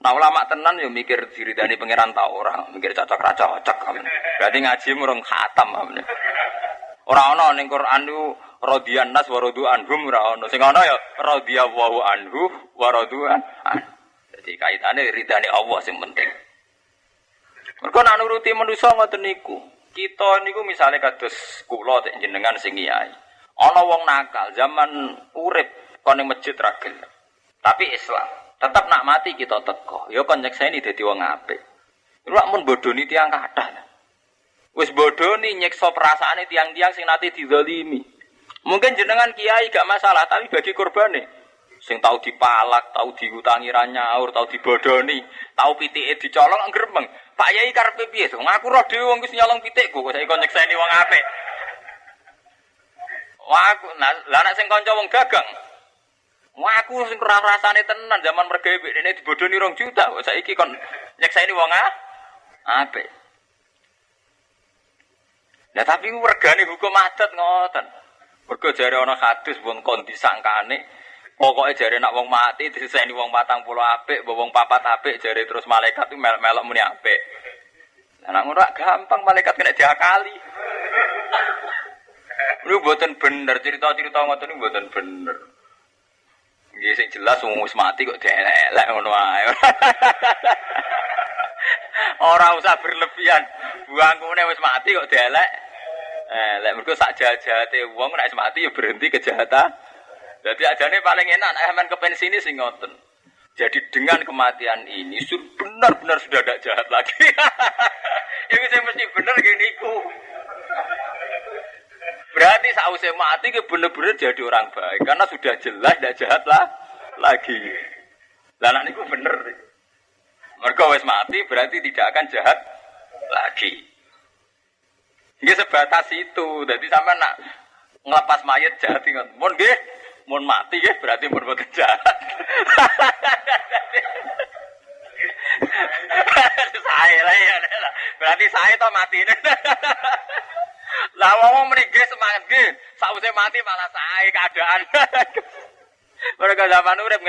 Nah, ulama tenan yo mikir diridani pangeran ta ora, mikir cocok ra cocok. Berarti ngaji murung khatam. Ora ono ning Quran niku radiyan nas wa radu anhum ora ono. Sing ono ya radhiyallahu anhu wa radu'an. Jadi kaitane ridane Allah sing penting. Mergo nek nuruti manusa ngoten niku. Kita niku misale kados kula jenengan sing kiai. Ana wong nakal zaman urip kon ning masjid ra gelem. Tapi Islam tetap nak mati kita teko. Ya kon nyekseni dadi wong apik. Lu mun bodoni tiyang kathah. Wis bodoni nyekso perasaane tiang-tiang sing nate dizalimi. Mungkin jenengan kiai gak masalah, tapi bagi korbane sing tau dipalak, tau diutangi ra nyaur, tau dibodoni, tau pitike dicolong gremeng. Pak Yai karepe piye to? Ngaku roh dhewe wong wis nyolong pitikku, kok saiki kon nyekseni wong apik. Wah, lah nek sing kanca wong dagang. Wah, aku sing ora rasane tenan zaman mergawe dene dibodoni 2 juta, kok saiki kon nyekseni wong apik. Nah, tapi regane hukum adat ngoten. Mergo jare ana hadis wong kon disangkane, pokoke jare nek wong mati diseni wong 40 apik, wong 4 apik jare terus malaikat itu melok muni apik. Lah nek ngono gampang malaikat kena diakali. Niku mboten bener, cerita-cerita ngoten niku mboten bener. Nggih sing jelas wong wis mati kok dielek ngono ae. Ora usah berlebihan. Buangkune wis mati kok dielek. Lek mergo sak jahat-jahate wong nek wis mati ya berhenti kejahatan. Dadi ajane paling enak nek sampean kepensine sing ngoten. Jadi dengan kematian ini benar-benar sudah tidak jahat lagi. Yang saya mesti bener gini ku. Berarti sausé mati ke bener-bener jadi orang baik karena sudah jelas tidak jahat lagi. Lah nek niku bener. Mergo wis mati berarti tidak akan jahat lagi. Nggih sebatas itu. Jadi sampean nak nglepas mayat jahat ingat. Mun nggih, mun mati nggih berarti mun boten jahat. Saya lah ya. Berarti saya toh mati ini. Lah wong mriki semangat nggih, sakwise mati malah sae keadaan. Mereka zaman urip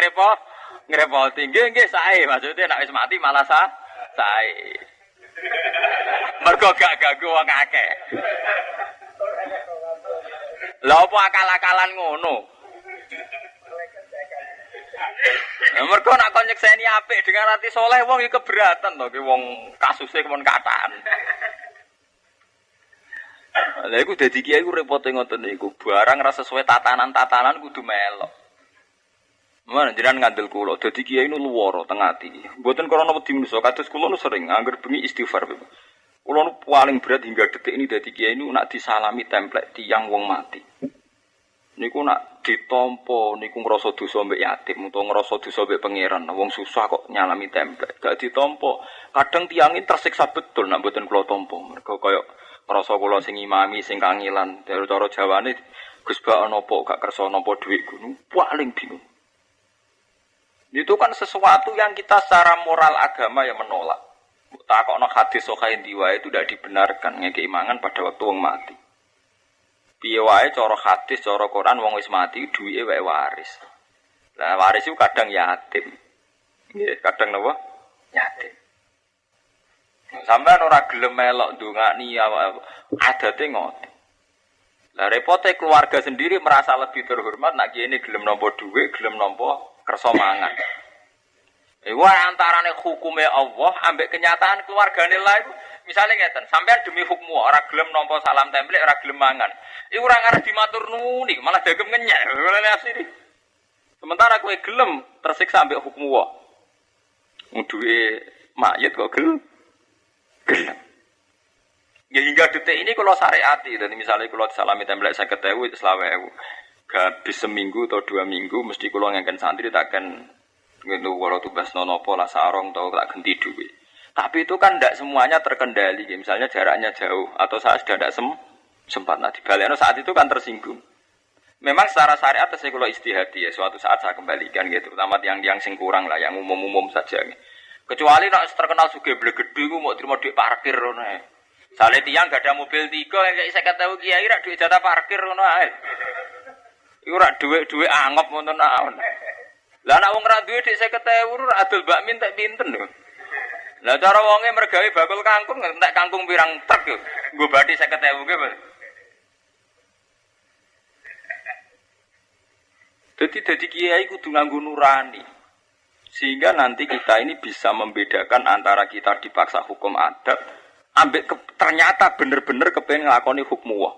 ngrepoti nggih sae, maksudnya nek wis mati malah sae. Mergo gak ganggu wong akeh. Lha apa akal-akalan ngono? Mergo nak kon nyekseni apik dengan hati soleh wong iki keberatan to, ki wong kasuse kon kataan. Lha iku dadi kiai iku repote ngoten niku. Barang ra sesuai tatanan-tatanan kudu melok. Mana jenengan ngandel kula dadi kiai nu luwara teng ati. Mboten krana wedi manusa, kados kula nu sering angger bengi istighfar. Kula nu paling berat hingga detik ini dadi kiai nu nak disalami templek tiyang wong mati. Niku nak ditampa niku ngrasa dosa mbek yatim utawa ngrasa dosa mbek pangeran. Wong susah kok nyalami templek. Gak ditampa. Kadang tiyang iki tersiksa betul nak mboten kula tampa. Mergo kaya ngrasa kula sing imami sing kangilan. Cara Jawane Gus Bak napa gak kersa nampa dhuwitku. Paling bingung. Itu kan sesuatu yang kita secara moral agama yang menolak. Takokno hadis sahih diwae itu tidak dibenarkan ngekei mangan pada waktu wong mati. Piye wae cara hadis, cara Quran wong wis mati duwike wae waris. Lah waris itu kadang yatim. Nggih, kadang napa? Yatim. Sampeyan ora gelem melok ndongani adate ngoten. Lah repote keluarga sendiri merasa lebih terhormat nak kene gelem nampa dhuwit, gelem nampa kersa mangan. Iku antarane hukume Allah ambek kenyataan keluargane lah iku. Misale ngeten, sampean demi hukum ora gelem nampa salam templek, ora gelem mangan. Iku ora ngarep dimatur nuni, malah dagem ngenyek. Ngene asli. Sementara kowe gelem tersiksa ambek hukum Allah. Wong duwe mayit kok gelem. Ya hingga detik ini kalau syariati, dan misalnya kalau salami template 50.000 itu 20.000. Habis seminggu atau 2 minggu mesti kalau ngangken santri takkan gitu walau tubas nonopo lah sarong atau tak ganti duit. Tapi itu kan tidak semuanya terkendali. Misalnya jaraknya jauh atau saya sudah tidak sempat nanti balik. Saat itu kan tersinggung. Memang secara syariat saya kalau istihadi ya suatu saat saya kembalikan gitu. Terutama yang sing kurang lah, yang umum saja. Kecuali nak terkenal suge blegedhe ku mau terima duit parkir ngono ae. Sale tiyang gak ada mobil 3 kayak 50.000 kiai rak duit jatah parkir ngono ae. Iku rak duit angop ngono naon. Lah nek wong ra duwe dik 50.000 ora adol bakmi entek pinten lho. Lah cara wonge mergawe bakul kangkung entek kangkung pirang truk yo. Nggo bathi 50.000 ki, Mas. Dadi kiai kudu nganggo nurani. Sehingga nanti kita ini bisa membedakan antara kita dipaksa hukum adat ambek ternyata bener-bener kepengen nglakoni hukum Allah.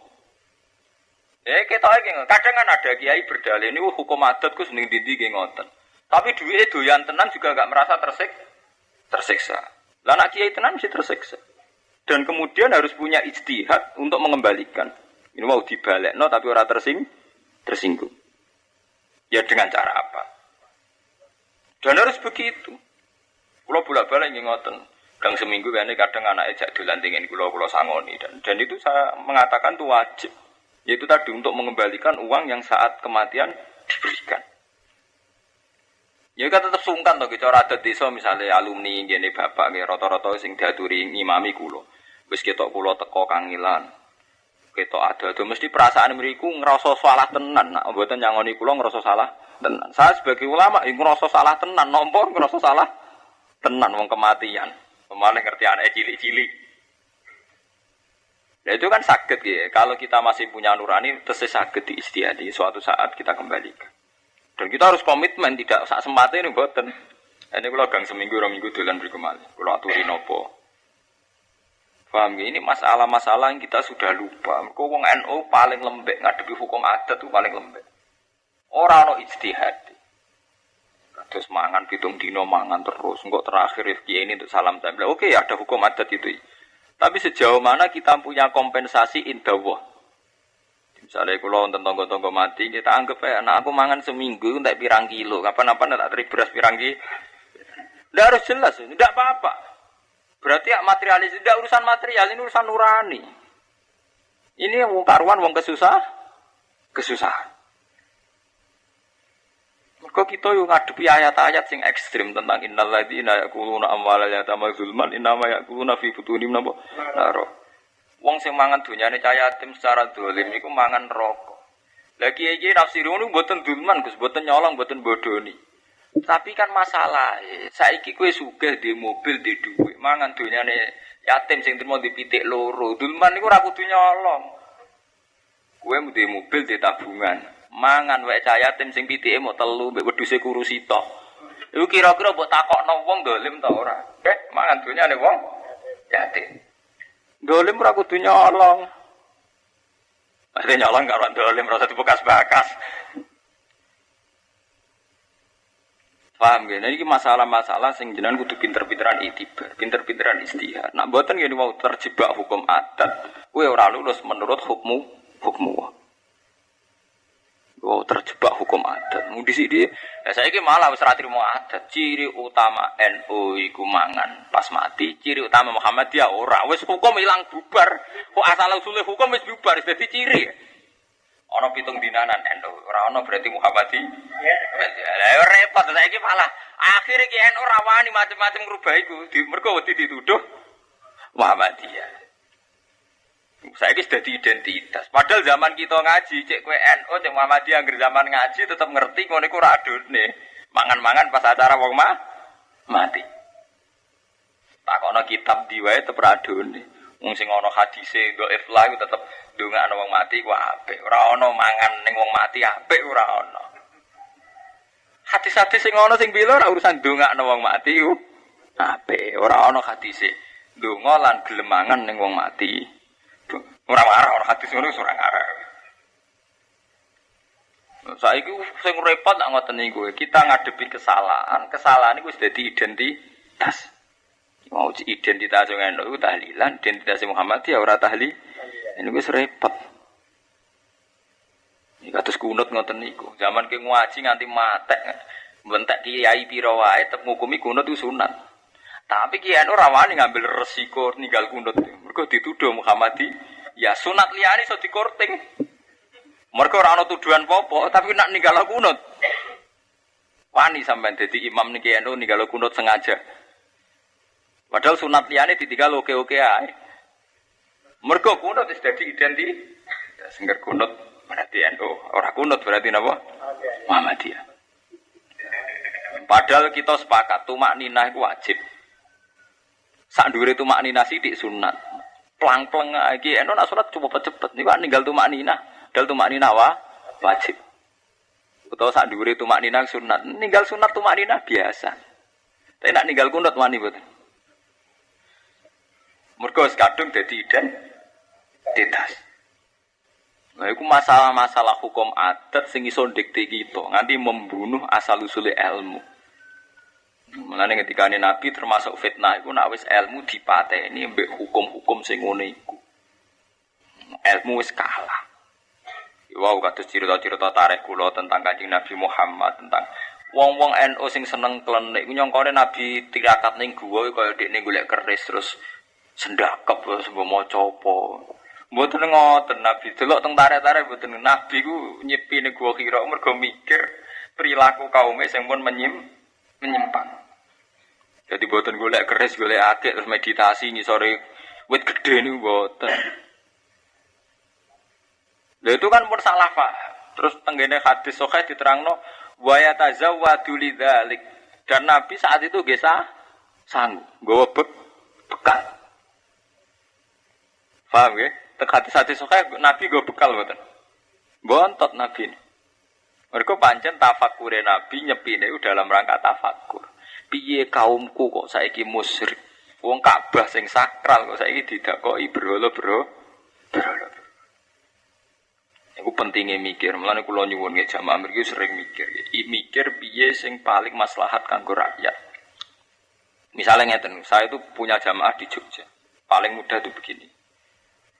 Kita iki kadang kan ada kiai berdalih niku hukum adat ku seneng ndi nggih ngoten. Tapi duwike doyan tenan juga enggak merasa tersiksa. Lah nek kiai tenan mesti tersiksa. Dan kemudian harus punya ijtihad untuk mengembalikan. Ini mau dibalekno tapi ora tersinggung. Ya dengan cara apa? Dan harus begitu. Kula bolak-balik nggih ngoten. Gang seminggu kadang anak ejak dolan tengene kula sangoni dan itu saya mengatakan itu wajib. Yaitu tadi untuk mengembalikan uang yang saat kematian diberikan. Ya kan tetap sungkan to cara adat desa misalnya alumni ngene bapak nggih rata-rata sing diaturi ngimami kula. Wis ketok kula teko kangilan. Ketok ada mesti perasaan mriku ngrasa salah tenan. Nek mboten nyangoni kula ngrasa salah tenan. Saya sebagai ulama ngrasa salah tenan, nompo ngrasa salah tenan wong kematian. Pemane ngerti anake cilik-cilik. Nah itu kan sakit ya. Kalau kita masih punya nurani, terus sakit diistihadi. Suatu saat kita kembalikan. Dan kita harus komitmen tidak sak sempatnya ini boten. Ini kalau gang seminggu, 2 minggu dolan berkemali. Kalau aturi nopo. Paham ya? Ini masalah-masalah yang kita sudah lupa. Kau wong NU paling lembek ngadepi hukum adat itu paling lembek. Orang no ijtihad. Terus mangan pitung dino mangan terus. Enggak terakhir ya ini untuk salam tempel. Oke ada hukum adat itu. Tapi sejauh mana kita punya kompensasi indawah. Misalnya kalau nonton tonggo-tonggo mati, kita anggap ya, nah aku mangan seminggu, tak pirang kilo. Kapan-kapan tak teri beras pirang kilo. Tidak harus jelas, tidak apa-apa. Berarti ya materialis, tidak urusan material, ini urusan nurani. Ini wong karuan, wong kesusahan. Kok kita yo ngadepi ayat-ayat sing ekstrim tentang innal ladzina yaquluna amwalal yatama zulman innama yaquluna fi butunihim napa naro. Wong sing mangan donyane cah yatim secara dolim niku mangan rokok. Lah kiye-kiye nafsirune mboten zulman Gus, mboten nyolong, mboten bodoni. Tapi kan masalah, saiki kowe sugih di mobil, di dhuwit, mangan donyane yatim sing trimo di pitik loro. Zulman niku ora kudu nyolong. Kowe duwe mobil di tabungan. Mangan wae cah yatim sing pitike mau telu mbek wedhuse kurus tok. Iku kira-kira mbok takokno wong dolim ta ora? Mangan dunyane wong yatim. Dolim ora kudu nyolong. Ada nyolong karo dolim ora usah dibekas-bekas. Paham ya? Nah, ini masalah-masalah sing jenengan kudu pinter-pinteran itibar, pinter-pinteran istihad. Nak mboten ngene mau terjebak hukum adat, kowe ora lulus menurut hukmu. Oh, terjebak hukum adat. Di sini, saiki malah wis ora trimo adat. Ciri utama NU iku mangan pas mati, ciri utama Muhammadiyah ora. Wis hukum ilang bubar. Kok asal usule hukum wis bubar, wis dadi ciri. Ana pitung dinanan NU, ora ana berarti Muhammadiyah. Lah repot saiki malah akhire ki NU ora wani macam-macam ngrubah iku, mergo wedi dituduh Muhammadiyah. Saiki dadi identitas. Padahal zaman kita ngaji, cek kowe NU, cek Muhammadiyah anggere zaman ngaji tetep ngerti ngono iku ora adone. Mangan-mangan pas acara wong mati. Takono kitab diwae tetep ora adone. Wong sing ana hadise dhaif lah iku tetep ndongakno wong mati ku apik. Ora ana mangan ning wong mati apik ora ana. Hadis-hadis sing ana sing bila ora urusan ndongakno wong mati ku apik. Ora ana hadise ndonga lan gelem mangan ning wong mati. Ora marah ora hadis ngono ora ngarah. Saiki sing repot nak ngoten niku kita ngadepi kesalahan. Kesalahan iku wis dadi identitas. Mau identitas yang NU tahlilan, identitas Muhammadiyah ora tahlil. Ini wis repot. Iki kados kunut ngoten niku. Zaman ki ngaji nganti matek. Bentek kiai pira wae tetep ngukumi kunut itu sunat. Tapi kiai ora wani ngambil resiko ninggal kunut. Mergo dituduh Muhammadiyah. Ya sunat liyane iso dikorting. Mergo ora ana tuduhan apa-apa, tapi nak ninggal kunut. Wani sampean dadi imam niki NU ninggal kunut sengaja. Padahal sunat liyane ditinggal oke-oke ae. Mergo kunut wis dadi identitas. Sing kunut berarti NU, ora kunut berarti napa? Muhammadiyah. Padahal kita sepakat tumak ninah iku wajib. Sak dhuwure tumak ninah sithik sunat. Plang-pleng iki NU nak salat coba cepet niku ninggal tumak ninah. Dal tumak ninah wajib. Utawa sak dhuwure tumak ninah sunat. Ninggal sunat tumak ninah biasa. Tapi nak ninggal kunut wani mboten. Mergo kadung dadi identitas. Nah, itu masalah-masalah hukum adat sing iso ndikte kita nganti membunuh asal usule ilmu. Mulane ketika Nabi termasuk fitnah iku nek wis ilmu dipateni mbek hukum-hukum sing ngene iku. Ilmu wis kalah. Wow, kados cerita-cerita tarikh kula tentang Kanjeng Nabi Muhammad, tentang wong-wong NU sing seneng klenik iku nyongkone Nabi tirakat ning guwa kaya dekne golek keris terus sendakep sebab maca apa. Mboten ngoten Nabi delok teng tarik-tarik mboten Nabi ku nyepi ning gua Hira mergo mikir perilaku kaume sing pun menyimpang. Jadi mboten golek keris, golek akik terus meditasi ngisore wit gedhe niku mboten. Lha itu kan pun salah paham. Terus tenggene hadis sahih diterangno wa yatazawwadu lidzalik. Dan Nabi saat itu nggih sanggup nggawa bekal. Paham ya? Hati-hati sahih Nabi go bekal mboten. Bontot Nabi. Mergo pancen tafakure Nabi nyepine dalam rangka tafakur. Piye kaumku kok saiki musyrik? Wong Ka'bah sing sakral kok saiki didakoki berhala-berhala. Iku pentinge mikir. Mulane kula nyuwun nggih jamaah mriki sering mikir. Mikir piye sing paling maslahat kanggo rakyat. Misalnya ngeten, saya itu punya jamaah di Jogja. Paling mudah itu begini.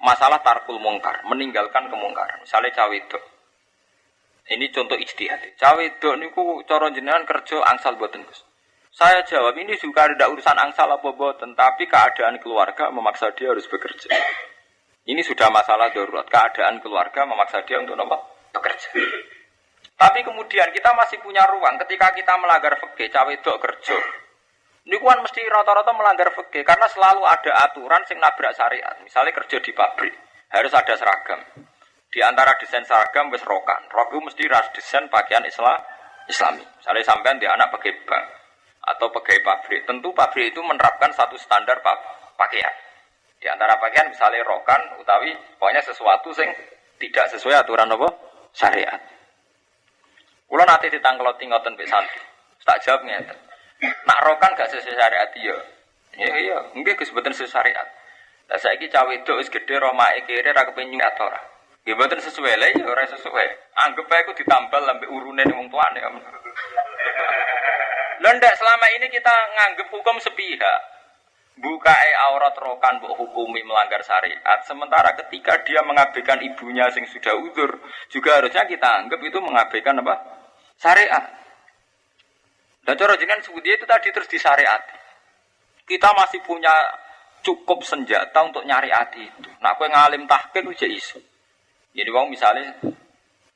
Masalah tarkul mungkar, meninggalkan kemungkaran. Misalnya cawe wedok. Ini contoh ijtihad. Cawe wedok niku cara jenengan kerja angsal boten, Gus. Saya jawab ini juga ada urusan angsal apa boten, tapi keadaan keluarga memaksa dia harus bekerja. Ini sudah masalah darurat, keadaan keluarga memaksa dia untuk apa? Bekerja. Tapi kemudian kita masih punya ruang ketika kita melanggar fikih, cawe wedok kerja. Niku kan mesti rata-rata melanggar fikih karena selalu ada aturan sing nabrak syariat. Misalnya kerja di pabrik harus ada seragam. Di antara desain seragam wis rokan. Rok itu mesti ras desain pakaian Islami. Misalnya sampean di anak pegawai bank atau pegawai pabrik, tentu pabrik itu menerapkan satu standar pakaian. Di antara pakaian misalnya rokan utawi pokoknya sesuatu sing tidak sesuai aturan apa? Syariat. Kula nate ditangkloti ngoten mbek santri. Tak jawab ngeten. Nak rokan gak sesuai syariat iya. Iya, nggih Gus mboten sesuai syariat. Lah saiki cah wedok wis gedhe romake kere ra kepengin atau ora. Nggih mboten sesuai lha ya ora sesuai. Anggap ae ku ditambal lambe urune ning wong tuane. Lha ndak selama ini kita nganggep hukum sepihak. Bukae aurat rokan mbok hukumi melanggar syariat, sementara ketika dia mengabaikan ibunya sing sudah uzur, juga harusnya kita anggap itu mengabaikan apa? Syariat. Dan cara jenengan sebut dia itu tadi terus disyariati. Kita masih punya cukup senjata untuk nyari hati itu. Nah, kowe ngalim tahqiq ku iso. Jadi wong misalnya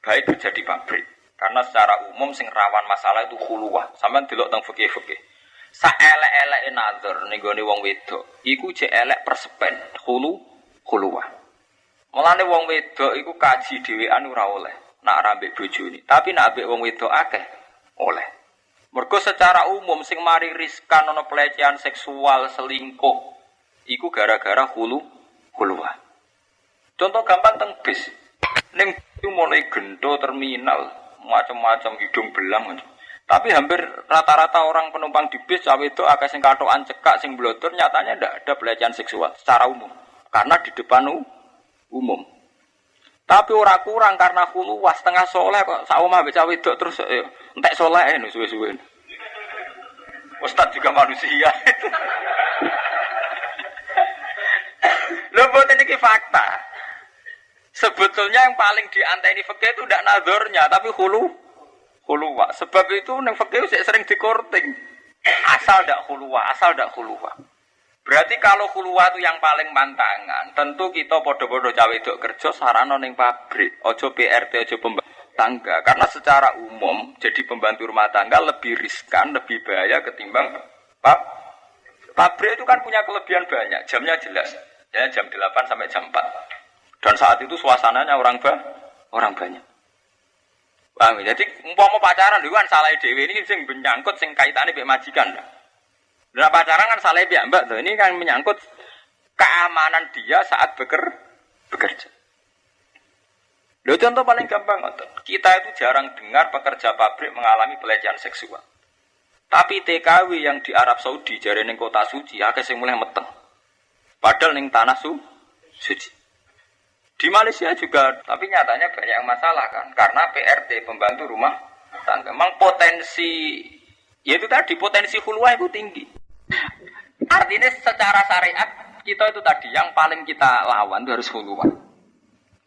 baik kerja di pabrik, karena secara umum sing rawan masalah itu khuluwah. Sampeyan delok teng fikih-fikih. Saelek-eleke nazar ning gone wong wedok, iku jek elek persepen, khuluwah. Mulane wong wedok iku kaji dhewean ora oleh, nak ra mbek bojone. Tapi nak mbek wong wedok akeh oleh. Mergo secara umum sing mari riskan ana pelecehan seksual, selingkuh, iku gara-gara khuluwah. Contoh gampang teng bis. Ning mulai gento terminal, macam-macam hidung belang. Tapi hampir rata-rata orang penumpang di bis cawe itu akeh sing katokan cekak sing blotor nyatanya ndak ada pelecehan seksual secara umum karena di depan umum. Tapi ora kurang karena khuluwah setengah soleh kok sak omah mbek cawe itu terus entek soleh suwe-suwe. Ustaz juga manusia. Lho boten iki fakta. Sebetulnya yang paling dianteni fikih itu ndak nazarnya tapi khuluwah. Sebab itu neng fikih sering dikorting. Asal ndak khuluwah. Berarti kalau khuluwah itu yang paling pantangan, tentu kita podo-podo cawe wedok kerja sarana ning pabrik, ojo PRT, ojo pembantu tangga. Karena secara umum jadi pembantu rumah tangga lebih riskan, lebih bahaya ketimbang pabrik itu kan punya kelebihan banyak. Jamnya jelas. Ya jam 8 sampai jam 4. Dan saat itu suasananya orang banyak. Paham ya? Jadi umpama pacaran dhewe kan salah dhewe ini sing menyangkut sing kaitane mbek majikan. Lah pacaran kan salah mbak tuh. Ini kan menyangkut keamanan dia saat bekerja. Lho contoh paling gampang ngoten. Kita itu jarang dengar pekerja pabrik mengalami pelecehan seksual. Tapi TKW yang di Arab Saudi jare ning kota suci akeh sing mulai meteng. Padahal ning tanah suci. Di Malaysia juga, tapi nyatanya banyak yang masalah kan, karena PRT pembantu rumah tangga. Memang potensi, yaitu tadi potensi khuluwah itu tinggi. Artinya secara syariat kita itu tadi yang paling kita lawan itu harus khuluwah.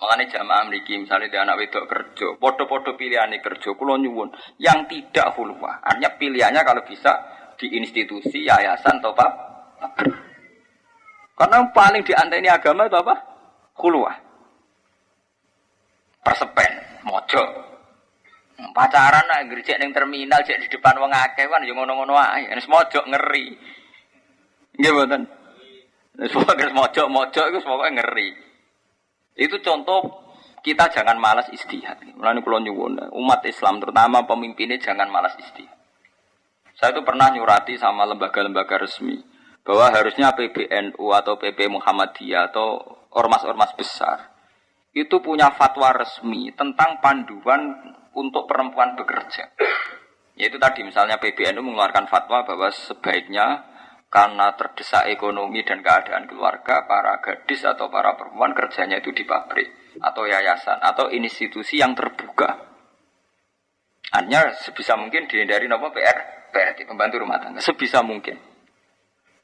Makanya jamaah mriki misalnya di anak wedok kerja, podo-podo pilihannya kerja, kula nyuwun yang tidak khuluwah. Artinya pilihannya kalau bisa di institusi, yayasan atau apa? Karena yang paling dianteni agama itu apa? Khuluwah. Persepen, mojo. Pacaran nak ngerjek ning terminal jek di depan wong akeh kan ya ngono-ngono ae. Wis mojo ngeri. Nggih mboten. Wis pokoke mojo iku pokoke ngeri. Itu contoh kita jangan malas istihad. Mulane kula nyuwun umat Islam terutama pemimpinnya jangan malas istihad. Saya itu pernah nyurati sama lembaga-lembaga resmi bahwa harusnya PBNU atau PP Muhammadiyah atau ormas-ormas besar itu punya fatwa resmi tentang panduan untuk perempuan bekerja. Yaitu tadi misalnya PBNU mengeluarkan fatwa bahwa sebaiknya karena terdesak ekonomi dan keadaan keluarga, para gadis atau para perempuan kerjanya itu di pabrik atau yayasan atau institusi yang terbuka. Artinya sebisa mungkin dihindari PRT, pembantu rumah tangga, sebisa mungkin.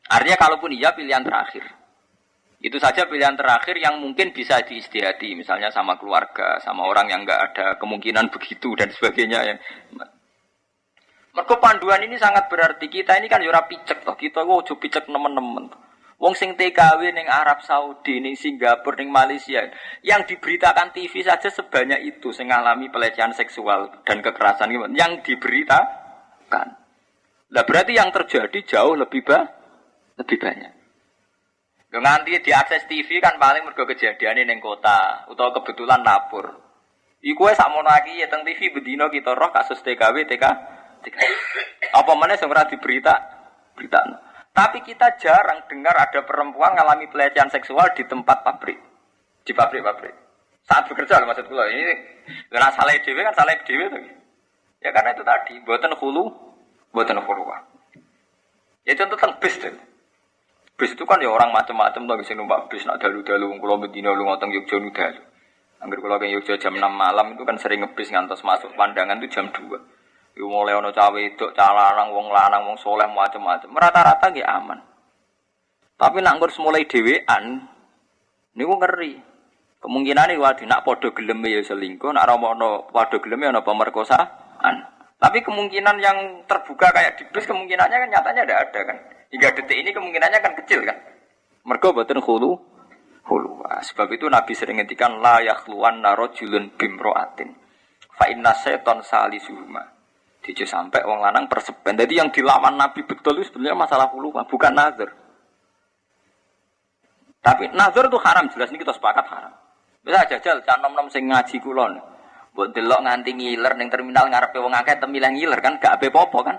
Artinya kalaupun iya pilihan terakhir. Itu saja pilihan terakhir yang mungkin bisa diistihati, misalnya sama keluarga, sama orang yang enggak ada kemungkinan begitu dan sebagainya. Mergo panduan ini sangat berarti. Kita ini kan yo ora picek toh. Kita kok ojo picek nemen-nemen. Wong sing TKW ning Arab Saudi, ning Singapura, ning Malaysia, yang diberitakan TV saja sebanyak itu sing ngalami pelecehan seksual dan kekerasan yang diberitakan. Lah berarti yang terjadi jauh lebih banyak. Nganti diakses TV kan paling mergo kejadiane ning kota utawa kebetulan lapor. Iku wis sakmono iki ya teng TV bedino kita roh kasus TKW. Apa meneh sing ora berita. Tapi kita jarang dengar ada perempuan ngalami pelecehan seksual di tempat pabrik. Di pabrik-pabrik. Saat bekerja loh maksud kula ini karena salah dhewe kan salah dhewe to. Ya karena itu tadi, mboten khuluwah. Ya contoh tentang bis deh. Bis itu kan ya orang macam-macam tuh bisa numpak bis nak dalu-dalu wong kula Medina lu ngotong Yogya nu dalu. Angger kula ke Yogya jam 6 malam itu kan sering ngebis ngantos masuk pandangan itu jam 2. Iku mulai ana cawe wedok, lanang, wong lanang, wong soleh macam-macam. Rata-rata nggih aman. Tapi nak nggur mulai dhewean niku ngeri. Kemungkinan iki wae nak padha geleme ya selingkuh, nak romono padha geleme ana pemerkosaan. Tapi kemungkinan yang terbuka kayak di bis kemungkinannya kan nyatanya tidak ada kan. Hingga detik ini kemungkinannya kan kecil kan. Mergo boten khulu. Sebab itu Nabi sering ngendikan la yakhluwan narajulun bimra'atin. Fa inna syaiton salisuhuma. Dijo sampai wong lanang persepen. Jadi yang dilawan Nabi betul itu sebenarnya masalah khulu, bukan nazar. Tapi nazar itu haram jelas ini kita sepakat haram. Bisa jajal cah nom-nom sing ngaji kulon. Mbok delok nganti ngiler ning terminal ngarepe wong akeh temilih ngiler kan gak ape apa kan.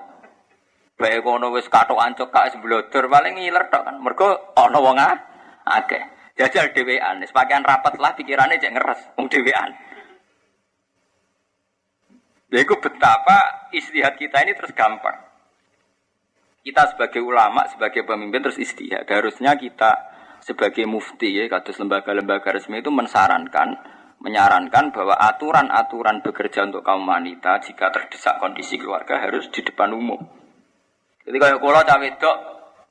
Bae kono wis kathok ancuk gak semblodor paling ngiler tok kan. Mergo ana wong akeh. Jajal dhewean, wis pakaian rapat lah pikirane cek ngeres wong dhewean. Lha iku betapa istihad kita ini terus gampang. Kita sebagai ulama, sebagai pemimpin terus istihad. Harusnya kita sebagai mufti ya, kados lembaga-lembaga resmi itu menyarankan bahwa aturan-aturan bekerja untuk kaum wanita jika terdesak kondisi keluarga harus di depan umum. Jadi kalau kula cah wedok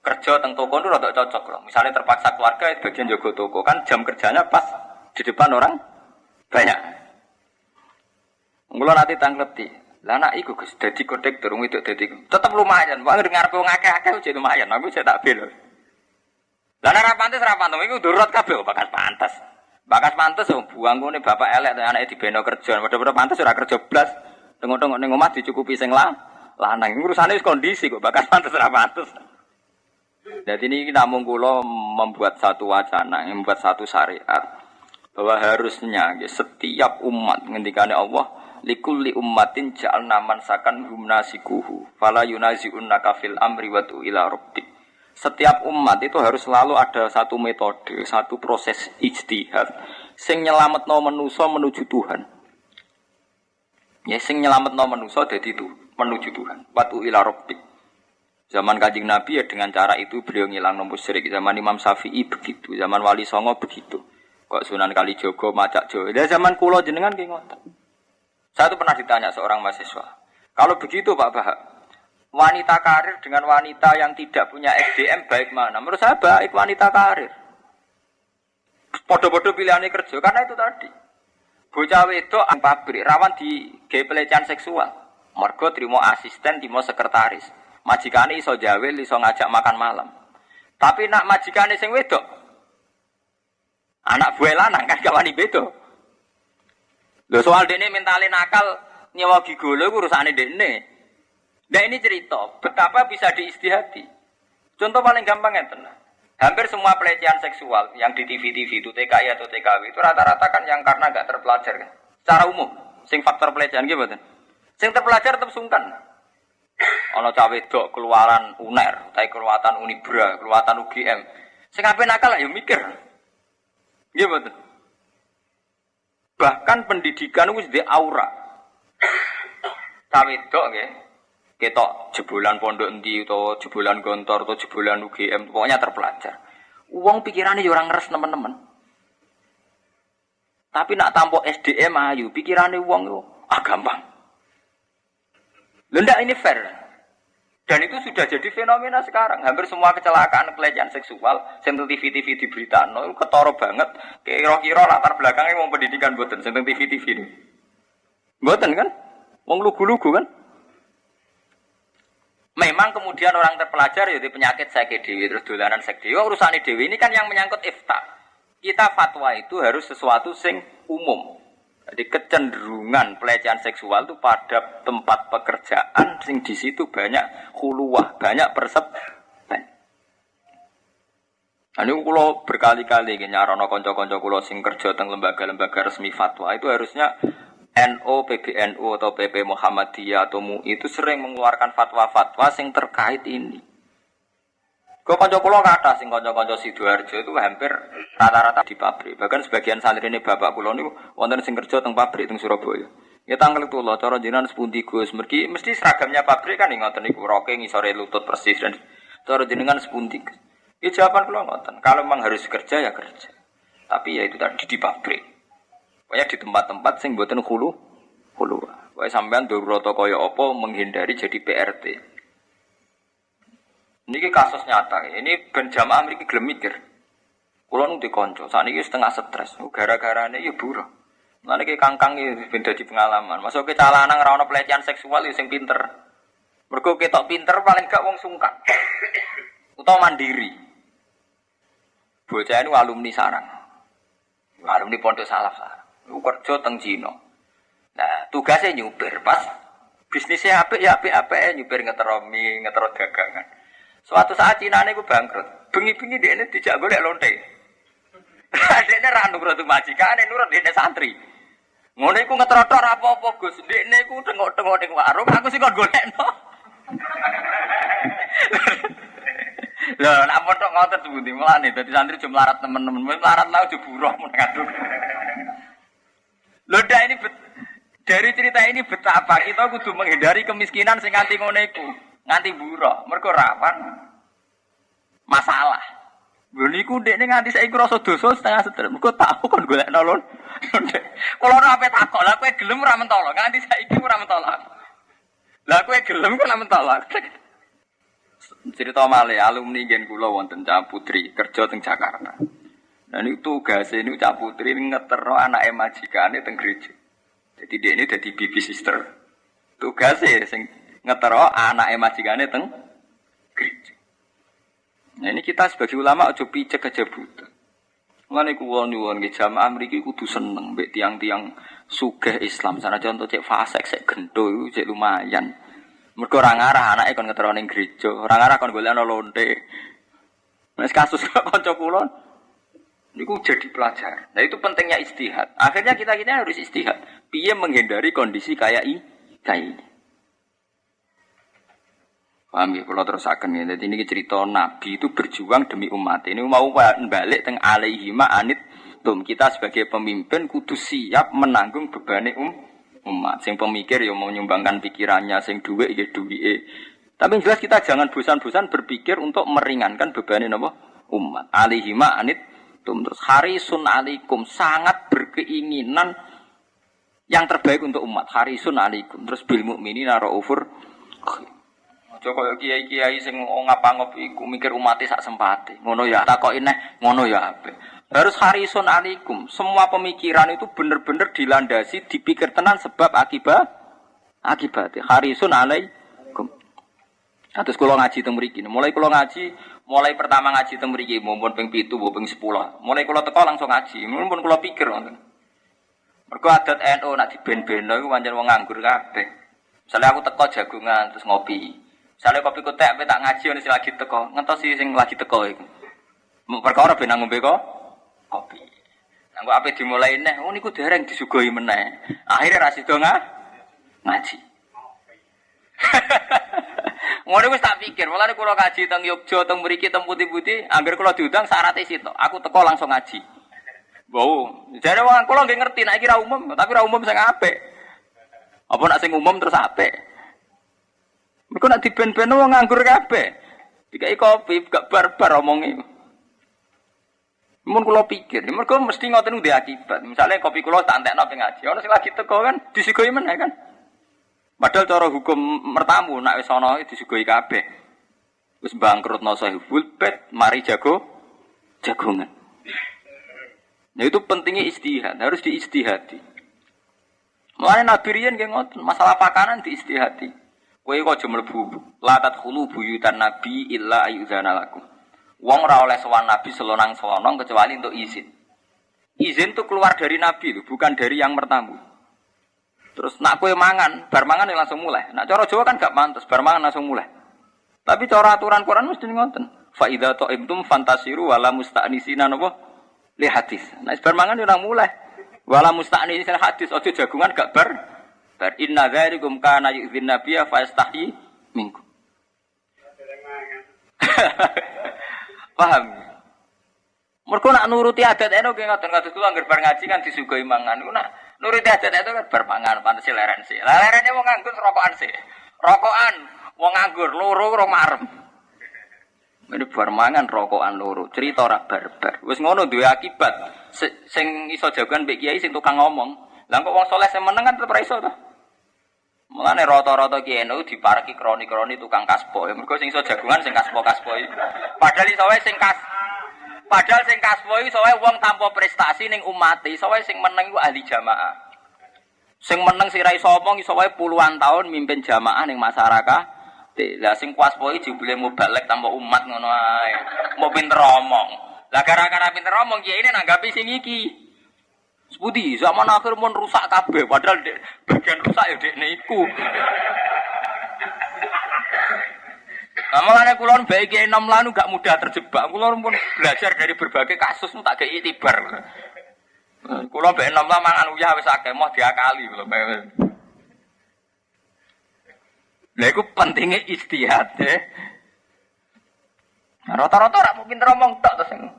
kerja teng toko itu rada cocok loh. Misalnya terpaksa keluarga bagian jaga toko kan jam kerjanya pas di depan orang banyak. Kula nanti tangleti. Lah anak iku Gus dadi kondektur itu dadi tetep lumayan. Wong ngarep wong akeh-akeh jadi lumayan. Aku cetak bel. Lah nek ra pantes iku durut kabeh bakas pantes. Bakas pantes buang ngene bapak elek anake dibeno kerja. Padha-padha pantes ora kerja blas. Tengok-tengok ning omah dicukupi sing lanang. Urusane wis kondisi kok bakas pantes ora pantes. Jadi ini namun kula membuat satu wacana, membuat satu syariat bahwa harusnya setiap umat ngendikane Allah likulli ummatin ja'alna mansakan hum nasikuhu fala yunazi'unnaka fil amri wa tu ila rabbik. Setiap umat itu harus selalu ada satu metode, satu proses ijtihad sing nyelametno manusa menuju Tuhan. Ya sing nyelametno manusa dadi itu menuju Tuhan. Wa tu ila rabbik. Zaman Kanjeng Nabi ya dengan cara itu beliau ngilang musyrik. Zaman Imam Syafi'i begitu, zaman Wali Songo begitu. Kok Sunan Kalijogo macak Jawa. Dan zaman kula jenengan ki ngoten. Saya itu pernah ditanya seorang mahasiswa. Kalau begitu Pak Bahak, wanita karir dengan wanita yang tidak punya SDM baik mana? Menurut saya baik wanita karir. Podo-podo pilihannya kerja karena itu tadi. Bocah wedok ang pabrik rawan di pelecehan seksual. Mergo trimo asisten, trimo sekretaris. Majikane iso jawel, iso ngajak makan malam. Tapi nak majikane sing wedok, anak buah lanang kan gak wani beda. Lho soal dekne mentale nakal nyewa gigolo iku urusane dekne. Nah ini cerita betapa bisa diistihadi. Contoh paling gampang ngeten. Hampir semua pelecehan seksual yang di TV-TV itu TKI atau TKW itu rata-rata kan yang karena gak terpelajar kan. Secara umum, sing faktor pelecehan gitu mboten. Sing terpelajar tetap sungkan. Ana cah wedok keluaran UNER, utawa keluaran Unibra, keluaran UGM. Sing ape nakal ya mikir. Nggih mboten. Bahkan pendidikan wis di aura. Cah wedok nggih ketok jebolan pondok endi utawa jebolan gontor utawa jebolan UGM, pokoknya terpelajar. Wong pikirane ya ora ngeres teman-teman. Tapi nak tampok SDM ayu, pikirane wong yo gampang. Lendak ini fair. Dan itu sudah jadi fenomena sekarang. Hampir semua kecelakaan pelecehan seksual senteng TV-TV di Britano itu ketoro banget. Kira-kira latar belakangnya wong pendidikan boten senteng TV-TV ini. Boten kan? Wong lugu-lugu kan? Memang kemudian orang terpelajar ya di penyakit seke dewi terus dolanan sek dewi. Urusan dewi ini kan yang menyangkut ifta. Kita fatwa itu harus sesuatu sing umum. Jadi kecenderungan pelecehan seksual itu pada tempat pekerjaan sing di situ banyak khuluwah, banyak perseban. Ini kalau berkali-kali nyarono konco-konco kulo sing kerja teng lembaga-lembaga resmi fatwa itu harusnya NU, PBNU atau PP Muhammadiyah atau MUI itu sering mengeluarkan fatwa-fatwa sing terkait ini. Kok kanca kula kathah sing kanca-kanca Sidoarjo itu hampir rata-rata di pabrik. Bahkan sebagian santrine bapak kula niku wonten sing kerja teng pabrik teng Surabaya. Ya tangkel kula cara jenengan sepundi Gus? Mesti seragamnya pabrik kan ngoten niku roke ngisore lutut persis dan cara jenengan sepundi. Ya jawaban kula ngoten. Kalau memang harus kerja ya kerja. Tapi ya itu tadi di pabrik. Pokoknya di tempat-tempat sing mboten hulu. Wae sampean durata kaya apa menghindari jadi PRT. Niki kasus nyata. Ini ben jamaah mriki gelem mikir. Kula nu dikonco, sakniki setengah stres. Gara-garane ya buruh. Lan iki kangkang iki ben dadi pengalaman. Masuke ca lanang ora ana pelecehan seksual ya sing pinter. Mergo ketok pinter paling gak wong sungkan. Utawa mandiri. Bocah ini alumni sarang. Alumni Pondok Salaf sarang. Kerja teng Cina. Nah, tugasnya nyupir pas bisnisnya apik ya apik nyupir ngetero mie, ngetero dagangan. Suatu saat Cina niku bangkrut. Bengi-bengi dekne dijak golek lonte. Dekne ra nurut majikane, nurut dekne santri. Ngono iku ngetrotok ra apa-apa, Gus. Dekne iku tengok-tengok ning warung, aku sing kon golekno. Lah, nek potok ngoten sebuti mulane dadi santri jo melarat temen-temen. Melarat lah jo buruh mun ngaduk. Lho dak ini dari cerita ini betapa kita kudu menghindari kemiskinan sing nganti ngono iku. Nganti buruh, mergo rawan masalah. Lho niku ndekne nganti saiki rasa dosa setengah stres. Mergo tak kon golekno lho. Kula ora ape takok, lha kowe gelem ora mentolo, nganti saiki ora mentolo. Lah kowe gelem kok ora mentolo. Cerita malih alumni ngen kula wonten Cah Putri kerja teng Jakarta. Nah niku tugase niku Cah Putri ngetero anake majikane teng gereja. Jadi dia ini dadi baby sister. Tugase sing ngetero anake majikane teng gereja. Nah ini kita sebagai ulama aja picek aja buta. Mulane ku won-won nggih jamaah mriki kudu seneng mbek tiang-tiang sugih Islam. Sana contoh cek fasik sek gento iku cek lumayan. Mergo ora ngarah anake kon ngetero ning gereja, ora ngarah kon golek ana lonte. Wes kasus kanca kula niku jadi pelajar. Nah itu pentingnya istihad. Akhirnya kita harus istihad. Piye menghindari kondisi kayak ini. Paham ya, kalau terusakan ya. Jadi ini cerita Nabi itu berjuang demi umat. Ini mau balik teng alaihima anit tum. Kita sebagai pemimpin kudu siap menanggung beban umat. Sing pemikir ya mau menyumbangkan pikirannya, sing duwe ya duwike. Tapi jelas kita jangan bosan-bosan berpikir untuk meringankan beban umat. Alaihima anit tum. Terus harisun alaikum, sangat berkeinginan yang terbaik untuk umat. Harisun alaikum. Terus bil mukminina raufur. Kaya kiai-kiai sing ngapa-ngop iku mikir umate sak sempate. Ngono ya takoki neh, ngono ya apik. Harus harisun alaikum. Semua pemikiran itu benar-benar dilandasi, dipikir tenan sebab akibat. Harisun alaikum. Terus kula ngaji teng mriki. Mulai pertama ngaji teng mriki, mumpun ping 7, mumpun ping 10. Mulai kula teko langsung ngaji. Mumpun kula pikir ngoten. Mergo adat NU nek diben-beno iku pancen wong nganggur kabeh. Misale aku teko jagungan terus ngopi. Misale kopi kutek tak ngaji ono sing lagi teko, ngentosi sing lagi teko iku. Perkara ben ngombe kopi. Nang kok ape dimulai neh, oh niku dereng disuguhi meneh. Akhire ra sida ngaji. Ngono wis tak pikir, mulane kula ngaji teng Yogya, teng mriki, teng Putih-Putih, angger kula diundang syaratnya sitok. Aku teko langsung ngaji. Wow, jare wong kula nggih ngerti nek iki ra umum, tapi ra umum sing apik. Apa nek sing umum terus apik? Mergo nek diben-ben wong nganggur kabeh. Dikai kopi gak barbar omonge. Mun kula pikir, mergo mesti ngoten ndek akibat. Misale kopi kula tak entekno ping ngaji, ana sing lagi teko kan disuguhi meneh kan. Padahal cara hukum mertamu nek wis ana disuguhi kabeh. Wis bangkrutno sahibul bait, mari jagongan. Nah itu pentingnya istihad, harus diistihadi. Mulane Nabi riyen nggih ngoten, masalah pakanan diistihadi. Kowe kok aja mlebu la tadkhulu buyutan nabi illa ayyuzana lakum. Wong ora oleh sowan nabi selonang-selonong kecuali untuk izin. Izin itu keluar dari nabi itu, bukan dari yang mertamu. Terus nak kowe mangan, bar mangan langsung mulai. Nak cara Jawa kan gak pantes, bar mangan langsung mulai. Tapi cara aturan Quran mesti ngoten. Fa idza ta'imtum fantasiru wala musta'nisina napa li hadis. Nah bar mangan ora mulai. Wala musta'nisina hadis, aja jagungan gak bar. Bar inna dzalikum kana yu'dhin nabiyya fa yastahi minkum. Paham? Mergo nak nuruti adat eno ki ngoten kados kula anggere bar ngaji kan disugoi mangan. Ku nak nuruti adat itu kan bar mangan pantes leren sih. Lerene wong nganggur rokokan sih. Rokokan wong nganggur loro ora marem. Ini bar mangan rokokan loro. Cerita ora barbar. Wis ngono duwe akibat. Sing iso jagoan mbek kiai sing tukang ngomong. Lah kok wong saleh sing meneng kan tetep ra iso to. Mulane rata-rata kiai NU dipareki kroni-kroni tukang kaspo. Mergo sing iso jagongan sing kaspo-kaspo iki. Padahal iso wae sing Padahal sing kaspo iki sowe wong tanpa prestasi ning umat, iso wae sing meneng iku ahli jamaah. Sing meneng sing ra iso omong iso wae puluhan tahun mimpin jamaah ning masyarakat. Lah sing kaspo iki jebule mubalek tanpa umat ngono ae. Mau pinter omong. Lah gara-gara pinter omong kiai ini nanggapi sing iki. Seputi zaman akhir mun rusak kabeh padahal bagian rusak ya dekne iku. Makanya kulon baik kiai enam lanu gak mudah terjebak. Kulon pun belajar dari berbagai kasus nu tak kei itibar. Kulon baik enam lanu mangan uyah wis akeh mau diakali kulon. Lha iku pentinge ijtihad Rata-rata ora mau pinter omong tok terus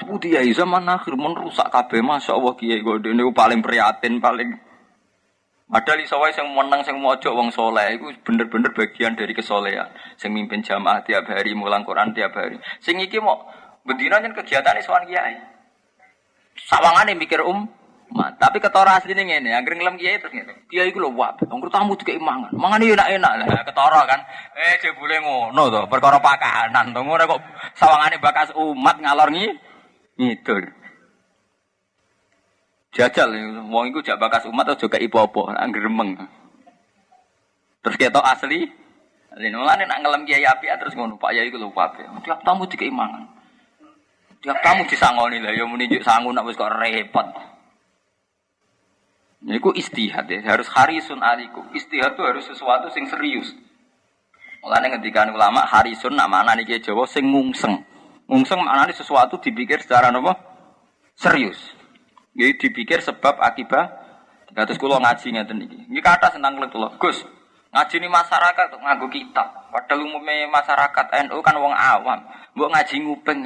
seputi ya zaman akhir mun rusak kabeh masyaallah kiai kok niku paling prihatin paling padahal iso wae sing meneng sing mojok wong saleh iku bener-bener bagian dari kesolehan. Sing mimpin jamaah tiap hari, mulang Quran tiap hari. Sing iki mau bendina nyen kegiatane sowan kiai. Sawangane mikir tapi ketara asline ngene, anggere ngelem kiai terus ngene. Kiai iku lho wae, wong tamu dikek mangan. Mangane yo enak-enak lah ketara kan. Jebule ngono to, perkara pakanan to. Ngono kok sawangane bakas umat ngalor ngidul. Jajal, wong iku jak bakas umat aja gak ipo-opo, anggere remeng. Terus ketok asli, mulane nak ngelem kiai apik terus ngono, Pak Yai iku lho wae. Tiap tamu dikei mangan. Tiap tamu disangoni lah ya muni njuk sangu nak wis kok repot. Niku istihad ya, harus harisun alikum. Istihad itu harus sesuatu sing serius. Mulane ngendikan ulama harisun nak maknane iki Jawa sing ngungseng. Ngungseng maknane sesuatu dipikir secara napa? Serius. Jadi dipikir sebab akibat. Terus kula ngaji ngeten iki. Iki kathah senang kula. Gus, ngaji ni masyarakat kok nganggo kitab. Padahal umume masyarakat NU kan wong awam. Mbok ngaji nguping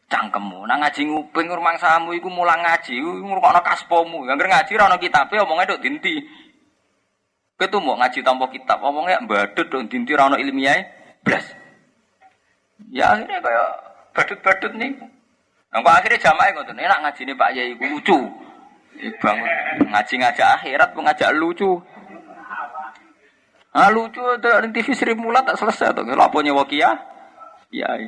cangkemmu. Nang ngaji nguping rumangsamu iku mulang ngaji, ngrungokno kaspomu. Angger ngaji ora ono kitabe omonge tok dinti. Ketu mbok ngaji tanpa kitab, omonge mbadut tok dinti ora ono ilmiahe blas. Ya akhirnya kaya badut-badut niku. Nang akhirnya jamaah ngoten, enak ngajine Pak Yai iku lucu. Bangun ngaji ngajak akhirat, ngajak lucu. Ah lucu dari TV Sri Mulat tak selesai to. Lha apa nyewa kiai? Kiai.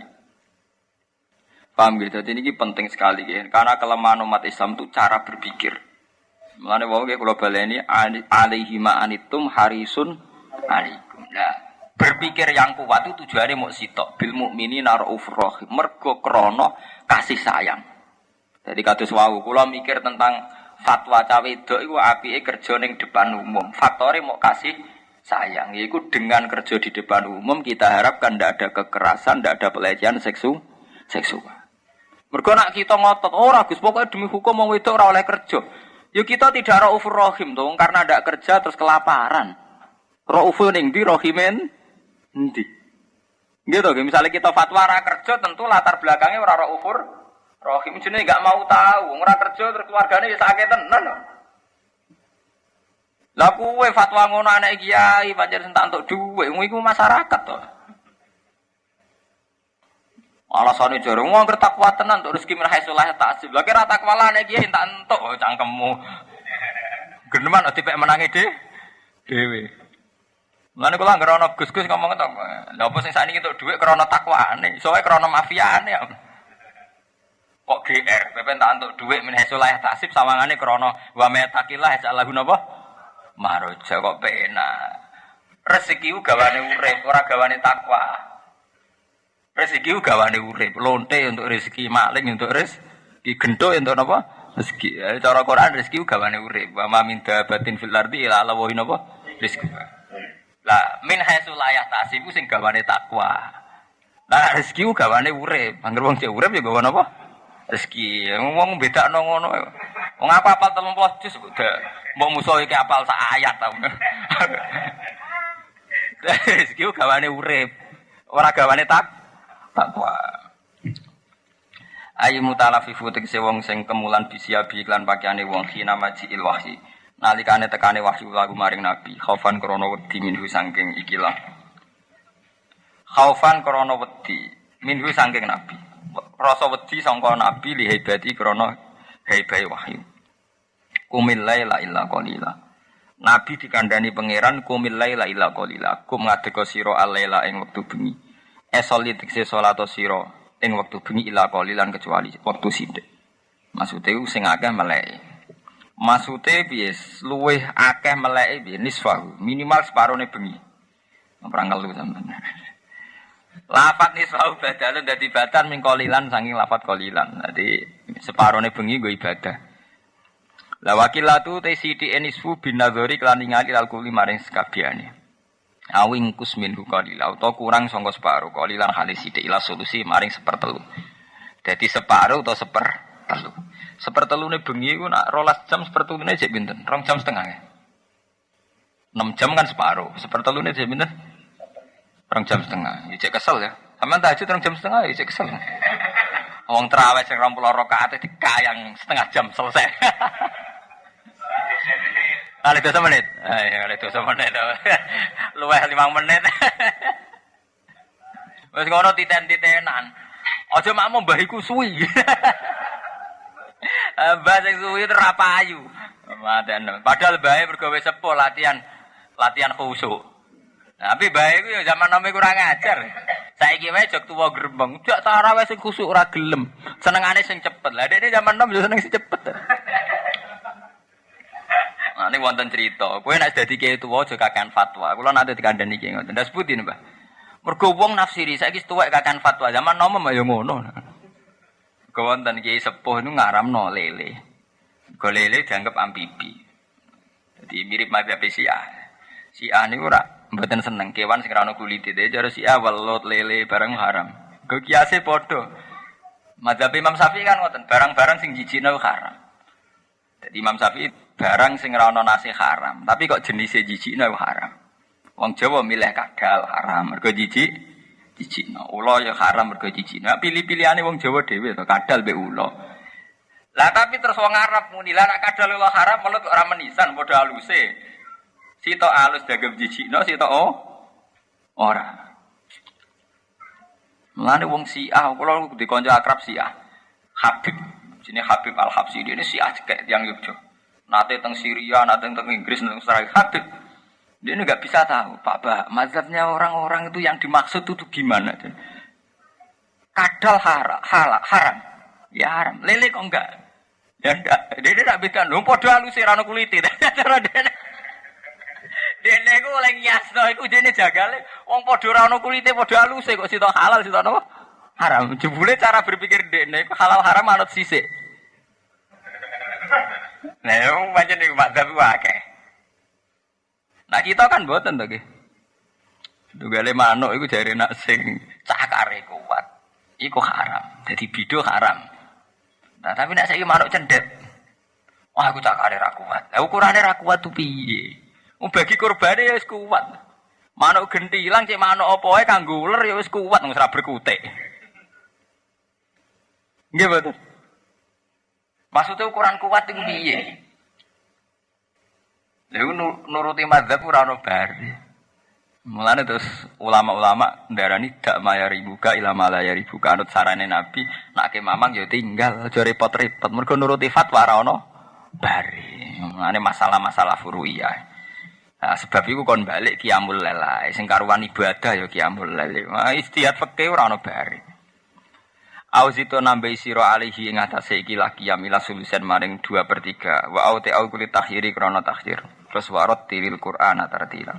Paham gitu. Jadi ini penting sekali ya. Karena kelemahan umat Islam itu cara berpikir. Mulane wong nggih kula baleni alaihi ma'anitum harisun alaikum. Nah, berpikir yang kuat itu tujuannya mau sitok bil mukminina raufur rahim. Mergo krana kasih sayang. Jadi kados wau kula mikir tentang fatwa cawe wedok iku apike kerja ning depan umum. Faktore mau kasih sayang. Yaiku dengan kerja di depan umum kita harapkan ndak ada kekerasan, ndak ada pelecehan seksual. Mergo nak kita ngotot, ora Gus pokoke demi hukum wong wedok ora oleh kerja. Ya kita tidak raufur rahim to, karena ndak kerja terus kelaparan. Raufur ning ndi rahimen endi? Gitu, misalnya kita fatwa ra kerja tentu latar belakangnya ora raufur rahim jenenge enggak mau tahu, ora kerja terus keluargane ya sakit tenan. Lah kuwe fatwa ngono anak kiai pancen entak entuk dhuwit, iku masyarakat to. Alasane jare wong anggere takwa tenan entuk rezeki min haitsulah ta'sib. Lah kira takwa anak kiai entak entuk cangkemmu. Geneman dipek menangi dhewe. Mulane kula anggere ana Gus-gus ngomong to. Lha apa sing sakniki entuk dhuwit krana takwane, iso wae krana mafiane. Kok GR, pepen tak entuk dhuwit min haitsulah ta'sib sawangane krana wa metakilah jalahu napa? Maroja kok penak. Rezeki ku gawane urip, ora gawane takwa. Rezeki ku gawane urip, lonte untuk rezeki, maling untuk rezeki, gento untuk napa? Rezeki. Cara Quran rezeki ku gawane urip. Wa ma min dabatin fil ardi illa Allah wa napa? Rezeki. Lah min haitsu la yahtasibu sing gawane takwa. Lah rezeki ku gawane urip. Angger wong cek urip ya gawe napa? Rezeki. Wong bedakno ngono. Wong apa apal 30 juz kok mbok musuh iki apal sak ayat ta. Rezeki gawane urip. Ora gawane takwa. Ayu mutalafifu tegese wong sing kemulan bisiabi iklan pakaiane wong khina majiil wahyi. Nalikane tekane wahyu lagu maring nabi, khaufan krana wedi minhu saking ikilah. Khaufan krana wedi minhu saking nabi. Rasa wedi sangka nabi li hebati krana hebai wahyu. Kumil laila illa qalila. Nabi dikandani pangeran kumil laila illa qalila. Kum ngadeka sira alaila ing wektu bengi. Esoli tekse salat sira ing wektu bengi ila qalilan kecuali wektu sithik. Maksude sing akeh meleki. Maksude piye? Luwih akeh meleki piye? Nisfahu, minimal separone bengi. Perangkal lu sampean. Lafat nisfahu badalun dadi batan ming qalilan saking lafat qalilan. Dadi separone bengi nggo ibadah. La wakilatu te sithik nisfu bin nazari kelan ningali alkuli maring sekabehane. Awing kusmin qalila utawa kurang sangka separo qalilan halis sithik ila solusi maring sepertelu. Dadi separo utawa sepertelu. Sepertelune bengi iku nak 12 jam sepertelune jek pinten? 2 jam setengah. 6 jam kan separo. Sepertelune jek pinten? 2 jam setengah. Ya jek kesel ya. Sampeyan tahajud 2 jam setengah ya jek kesel. Wong traweh sing 20 rakaat dikayang setengah jam selesai. Kali 2 menit. Kali 2 menit. Luwih 5 menit. Wis ngono titen-titenan. Aja makmu mbah iku suwi. Mbah sing suwi terapayu. Padahal bae mergo wis sepuh latihan khusuk. Tapi bae iku ya zaman nome kurang ajar. Saiki wae jog tuwa grembeng. Jak tarawih sing khusuk ora gelem. Senengane sing cepet. Lah dekne zaman nom yo seneng sing cepet. Nah, ini wonten cerita. Kowe nek dadi kiai tuwa aja kakean fatwa. Kula nate dikandani kiai ngoten. Ndas pundi, Mbah? Mergo wong nafsiri saiki tuwek kakean fatwa. Zaman nom ya ngono. Mergo wonten kiai sepuh niku ngaramno lele. Go lele dianggap amfibi. Jadi mirip mazhab Syiah. Syiah niku ora mboten seneng kewan sing ora ono kulite. Jare Syiah welut lele barang haram. Go kiase padha. Mazhab Imam Syafi'i kan ngoten, barang-barang sing jijikno haram. Jadi Imam Syafi'i barang sing ora ana nase haram, tapi kok jenise jijikno haram. Wong Jawa milih kadal haram, mergo jijikno. Ula ya haram mergo jijikno. Pilih-pilihane wong Jawa dhewe to, kadal mbek ula. Lah tapi terus wong Arab muni lah nek kadal ula haram melut ora menisan padha aluse. Sitok alus dagem jijikno, sitok ora. Mulane wong Syiah, kula di kanca akrab Syiah. Habib, jenenge Habib Al-Habsyi, ini Syiah cekek tiyang Yogyakarta. Nate teng Syria, nate teng Inggris, teng Australia. Habib. Dia enggak bisa tahu, Pak Bah, mazhabnya orang-orang itu yang dimaksud itu gimana? Kadal haram. Ya haram. Lele kok enggak? Ya enggak. Dia enggak bisa. Lho padha aluse ra ono kulite. Cara dene iku oleh ngiasno iku dene jagale wong padha ora ono kulite padha aluse kok sitok halal sitok napa? Haram. Jebule cara berpikir dene iku halal haram manut sisik. Nah, yo pancen iku madzhab akeh. Nah, kita kan mboten to nggih. Tunggale manuk iku jare nak sing cakare kuat. Iku haram. Dadi bidho haram. Nah, tapi nek saiki manuk cendet. Wah, aku cakare ra kuat. Lah ukurane ra kuat tu piye? Bagi kurbane ya wis kuat. Manuk gentilang cek manuk apa wae kanggo uler ya wis kuat wis ra berkutik. Nggih betul. Maksudnya ukuran kuat itu piye? Lha nuruti mazhab ora ono bari. Mulane terus ulama-ulama ndarani dak mayari buka ilama layari buka anut sarane Nabi, nek ke mamang ya tinggal aja repot-repot mergo nuruti fatwa ora ono bari. Mulane masalah-masalah furu'iyah. Nah, sebab itu kon balik qiyamul lail ae sing karuan ibadah ya qiyamul lail. Istihad fikih ora ono bare. Auzito nambahi sira alihi ing atase iki la qiyam ila sulusen maring 2/3. Wa auti au kulit takhiri krana takhir. Terus warot tilil Qur'an tartila.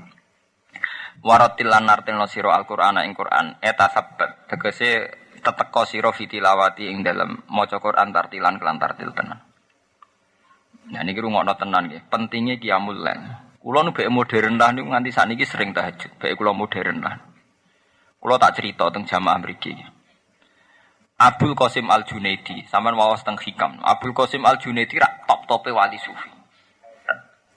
Warot tilan nartilno sira Al-Qur'ana ing Qur'an eta sabbat tegese teteka sira fitilawati ing dalem maca Qur'an tartilan kelan tartil tenan. Nah niki rungokno tenan nggih. Pentinge qiyamul lail. Kula nu bek modern lah niku nganti sakniki sering tahajud. Bek kula modern lah. Kula tak cerita teng jamaah mriki. Abdul Qasim Al-Junaidi, sampean waos teng hikam. Abdul Qasim Al-Junaidi rak top-tope wali sufi.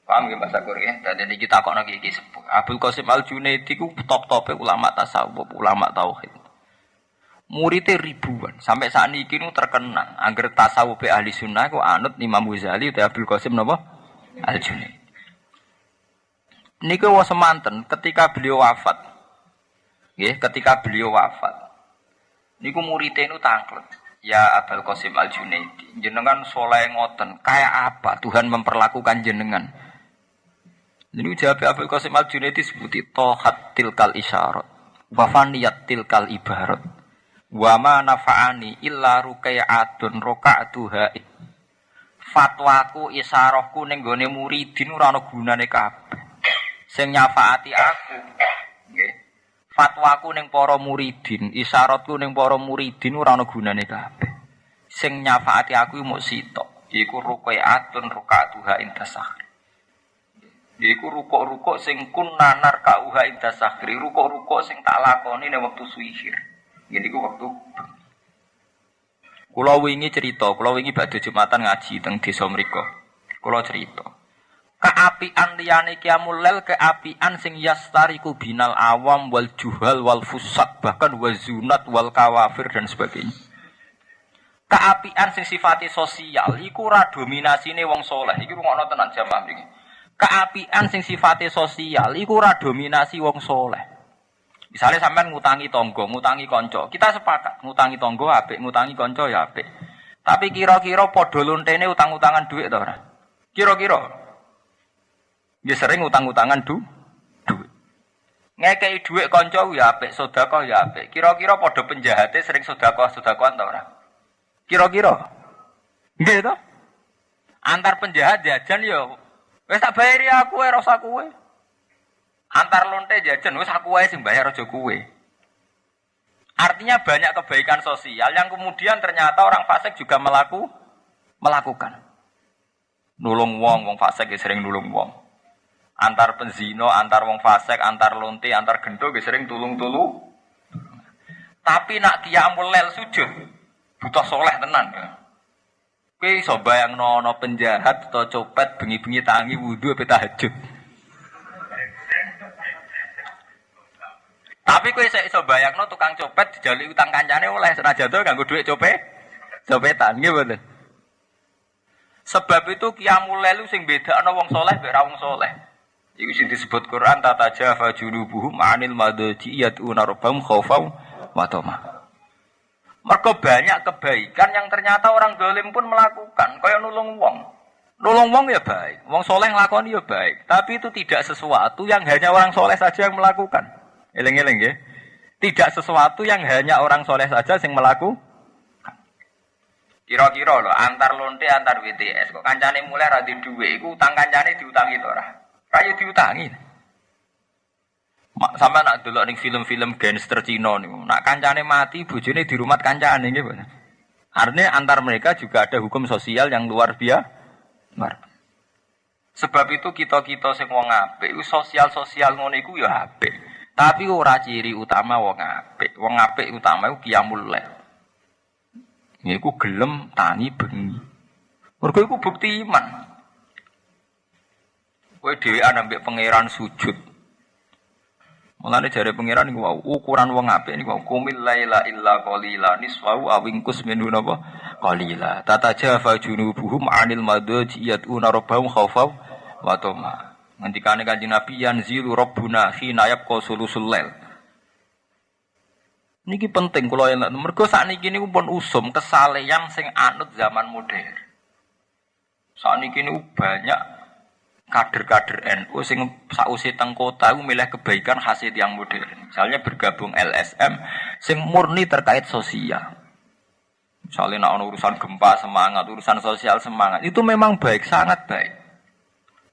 Paham nggih Mas Sakur ya? Dadi niki takokno iki sepuh. Abdul Qasim Al-Junaidi ku top-tope ulama tasawuf, ulama tauhid. Muridnya ribuan. Sampai saat ini terkenal. Angger tasawuf ahli sunnah ku anut Imam Ghazali atau Abdul Qasim napa? Al-Junaid. Niku wa semanten ketika beliau wafat. Nggih, ketika beliau wafat. Niku muridnya itu tanglet. Ya Abdul Qasim Al-Junaidi, jenengan soleh ngoten, kayak apa Tuhan memperlakukan jenengan? Jadi jawab Abdul Qasim Al-Junaidi sebuti tohat tilkal isyarat, wafaniyat tilkal ibarat, wama nafa'ani illa rukai'atun roka'atuha. Fatwaku isyarohku ning gone muridin ora ana gunane kabeh. Sing nyafaati aku, nggih. Fatwaku ning para muridin, isyaratku ning para muridin ora ana gunane kabeh. Sing nyafaati aku mung sitok, iku ruqatun rukatuha intasahri. Iku rukuk-rukuk sing kunnanar kauha intasahri, rukuk-rukuk sing tak lakoni ning wektu suihir. Ngene iku wektu kula wingi badhe Jumatan ngaji teng desa mriku. Kula cerita keapian liyane qiyamul lail, keapian sing yastariku binal awam wal juhal wal fusaq, bahkan wazunat wal kawafir dan sebagainya. Keapian sing sifate sosial iku ora dominasine wong saleh. Iki rungokno tenan jamaah iki. Keapian sing sifate sosial iku ora dominasi wong saleh. Misalnya sampean ngutangi tangga, ngutangi kanca. Kita sepakat ngutangi tangga apik, ngutangi kanca ya apik. Tapi kira-kira padha lontene utang-utangan dhuwit ta ora? Kira-kira ya sering utang-utangan duit. Ngekei duit kanca ya apik, sedekah ya apik. Kira-kira padha penjahate sering sedekah-sedekahan ta ora? Kira-kira. Nggih to? Antar penjahat jajan ya wis tak bayari aku ora usah kowe. Antar lonte jajan wis aku wae sing bayar aja kowe. Artinya banyak kebaikan sosial yang kemudian ternyata orang fasik juga melakukan. Nulung wong fasik ya sering nulung wong. Antar penzino, antar wong fasik, antar lonte, antar gendo sering tulung-tulu. Tapi nak qiyamul lail sujud butuh soleh tenan. Kowe iso bayangno ana penjahat atau copet bengi-bengi tangi wudu apa tahajud. Tapi kowe iso bayangno tukang copet dijaluki utang kancane oleh senajan to nganggo dhuwit copetan nggih mboten. Sebab itu qiyamul lail sing bedakno wong soleh mbek ra wong soleh. Iku sing disebut Quran tatajafa junubuhum 'anil madaji yatuna rabbahum khaufan wa tamah. Mergo banyak kebaikan yang ternyata orang zalim pun melakukan, kaya nulung wong. Nulung wong ya baik, wong soleh nglakoni ya baik, tapi itu tidak sesuatu yang hanya orang soleh saja yang melakukan. Eling-eling nggih. Tidak sesuatu yang hanya orang soleh saja yang melakukan. Kira-kira lho antar lonte antar WTS kok kancane mulai ra di dhuwit iku utang kancane diutangi to ora? Rayu diutangi. Sampai nak delok ning film-film gangster Cina niku, nak kancane mati bojone dirumat kancane nggih, Pak. Artinya antar mereka juga ada hukum sosial yang luar biasa. Sebab itu kita-kita sing wong apik, iku sosial-sosial ngono iku ya apik. Tapi ora ciri utama wong apik. Wong apik utama iku qiyamul lail. Iku gelem tangi bengi. Mergo iku bukti iman. Kowe dhewean ambek pangeran sujud. Mulane jare pangeran niku ukuran wong apik niku qumil laila illa qalila nisfahu awingkus minhu napa qalila. Tatajafa junubuhum 'anil madaji yatuna rabbahum khaufan wa tamah. Ngendikane Kanjeng Nabi yanzilu rabbuna hina yabqa sulusul lail. Niki penting kula yen mergo sakniki niku pun usum kesalehan sing anut zaman modern. Sakniki niku banyak kader-kader NU sing sausé teng kota iku milih kebaikan khas yang modern. Misalnya bergabung LSM sing murni terkait sosial. Misalnya nak urusan gempa semangat, urusan sosial semangat. Itu memang baik, sangat baik.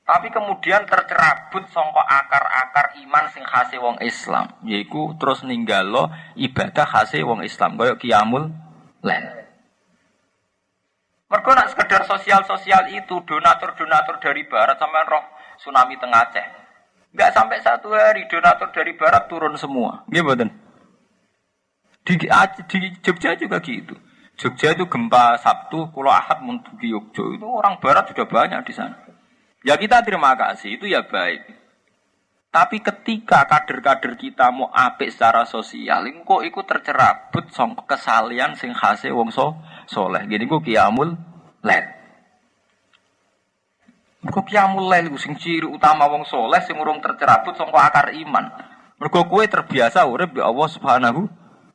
Tapi kemudian tercerabut sangka akar-akar iman sing khase wong Islam, yaiku terus ninggalo ibadah khase wong Islam kaya qiyamul lail. Mergo nak sekedar sosial-sosial itu donatur-donatur dari barat sampean roh tsunami teng Aceh. Enggak sampai 1 hari donatur dari barat turun semua. Nggih mboten? Di Jogja juga gitu. Jogja itu gempa Sabtu, kula Ahad menuju Jogja. Itu orang barat sudah banyak di sana. Ya kita terima kasih, itu ya baik.
Tapi ketika kader-kader kita mau apik secara sosial, engko iku tercerabut sangka kesalian sing khase wong soleh. Gini ku qiyamul lail. Mergo qiyamul lail ku sing ciri utama wong soleh sing urung tercerabut sangka akar iman. Mergo kowe terbiasa urip be Allah Subhanahu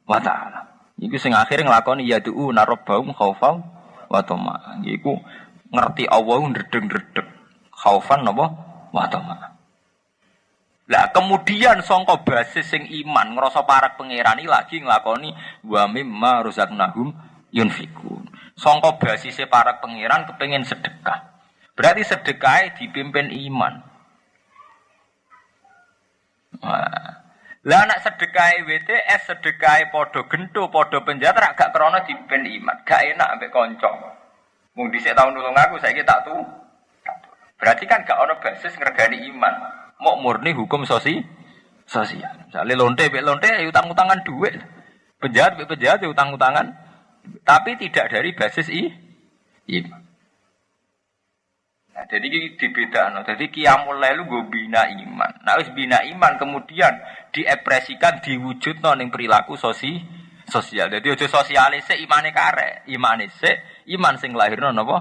wa taala. Iku sing akhire nglakoni yad'u narabbahum khaufan wa tama. Iku ngerti Allah ndredeg-ndredeg. Khaufan napa wa tama. Lah kemudian sangka basis sing iman ngrasa parek pangeran iki lagi nglakoni wa mimma razaqnahum yunfikun. Sangka basise parek pangeran kepengin sedekah. Berarti sedekahe dipimpin iman. Lah nek sedekahe WTS, sedekahe padha gento, padha penjatra gak krana dipimpin iman. Gak enak ambek kanca. Mung dhisik tau nulung aku saiki tak tu. Berarti kan gak ono basis ngregani iman. Mau murni hukum sosial. Misalnya lonte utang-utangan duit. Penjahat utang-utangan. Tapi tidak dari basis iman. Nah, jadi dibedakan. Jadi qiyamul lail go bina iman. Nah, wis bina iman kemudian diekspresikan diwujudno ning perilaku sosial. Jadi aja sosialise imane karek, iman sing lahirno napa?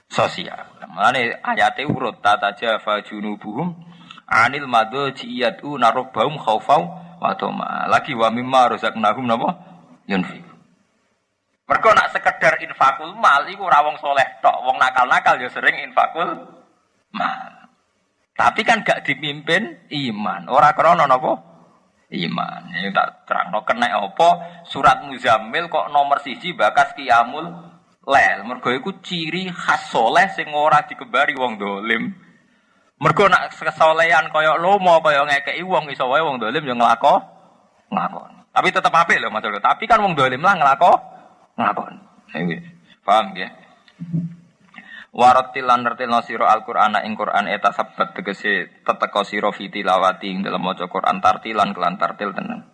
Sosial. Mulane ayate urut tatajafa junubuhum anil madajiyatu narobahum khaufau wa tama. Lagi wa mimma razaqnahum napa? Yunfiq. Mergo nak sekedar infakul mal iku ora wong saleh tok, wong nakal-nakal ya sering infakul mal. Tapi kan gak dipimpin iman. Ora krana napa? Iman. Ini tak terangno kenek apa surat Muzammil kok nomor 1 bakas qiyamul lail. Mergo iku ciri khas saleh sing ora dikembari wong dolim. Mergo nak kesolehan kaya lomo kaya ngekeki wong iso wae wong dolim yo nglakoni. Tapi tetep apik lho matur. Tapi kan wong dolim lah nglakoni. Iki paham nggih? Waratil lan nertilna sira Al-Qur'ana ing Qur'an eta sabat tegese teteka sira fitilawati ing dalem maca Qur'an tartilan kelan tartil tenan.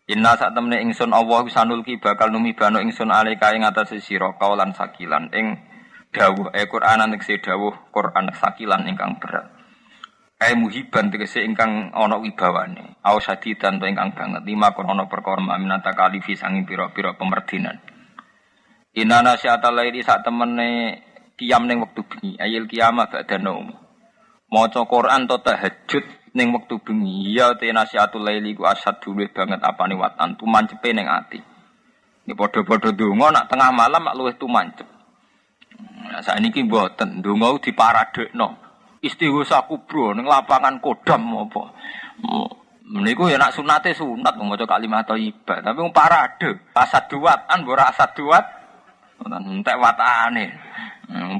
Inna sak temne ingsun Allah sanulki bakal numibano ingsun alika ing atase sira kaulan sakilan ing dawuh Qur'anan tegese dawuh Qur'an sakilan ingkang berat. Muhiban tegese ingkang ana wibawane. Au sadidan to ingkang banget lima ana perkara minata kalifi sanging pira-pira pemerdinan. Inana syata lairi sak temene qiyam ning wektu bengi. Ayil qiyamah ba'dana maca Qur'an to tahajud ning wektu bengi. Ya te nasihatul laili ku asad duleh banget apane watan tumancepe ning ati. Ini padha-padha donga nak tengah malam mak luwih tumancep. Nah, saiki mboten ndonga diparadekno. Istighosah kubro ning lapangan Kodam apa. Meniku ya nak sunate sunat maca kalimat thayyibah, tapi wong parade. Asad duatan ora asad duat. Entek watane.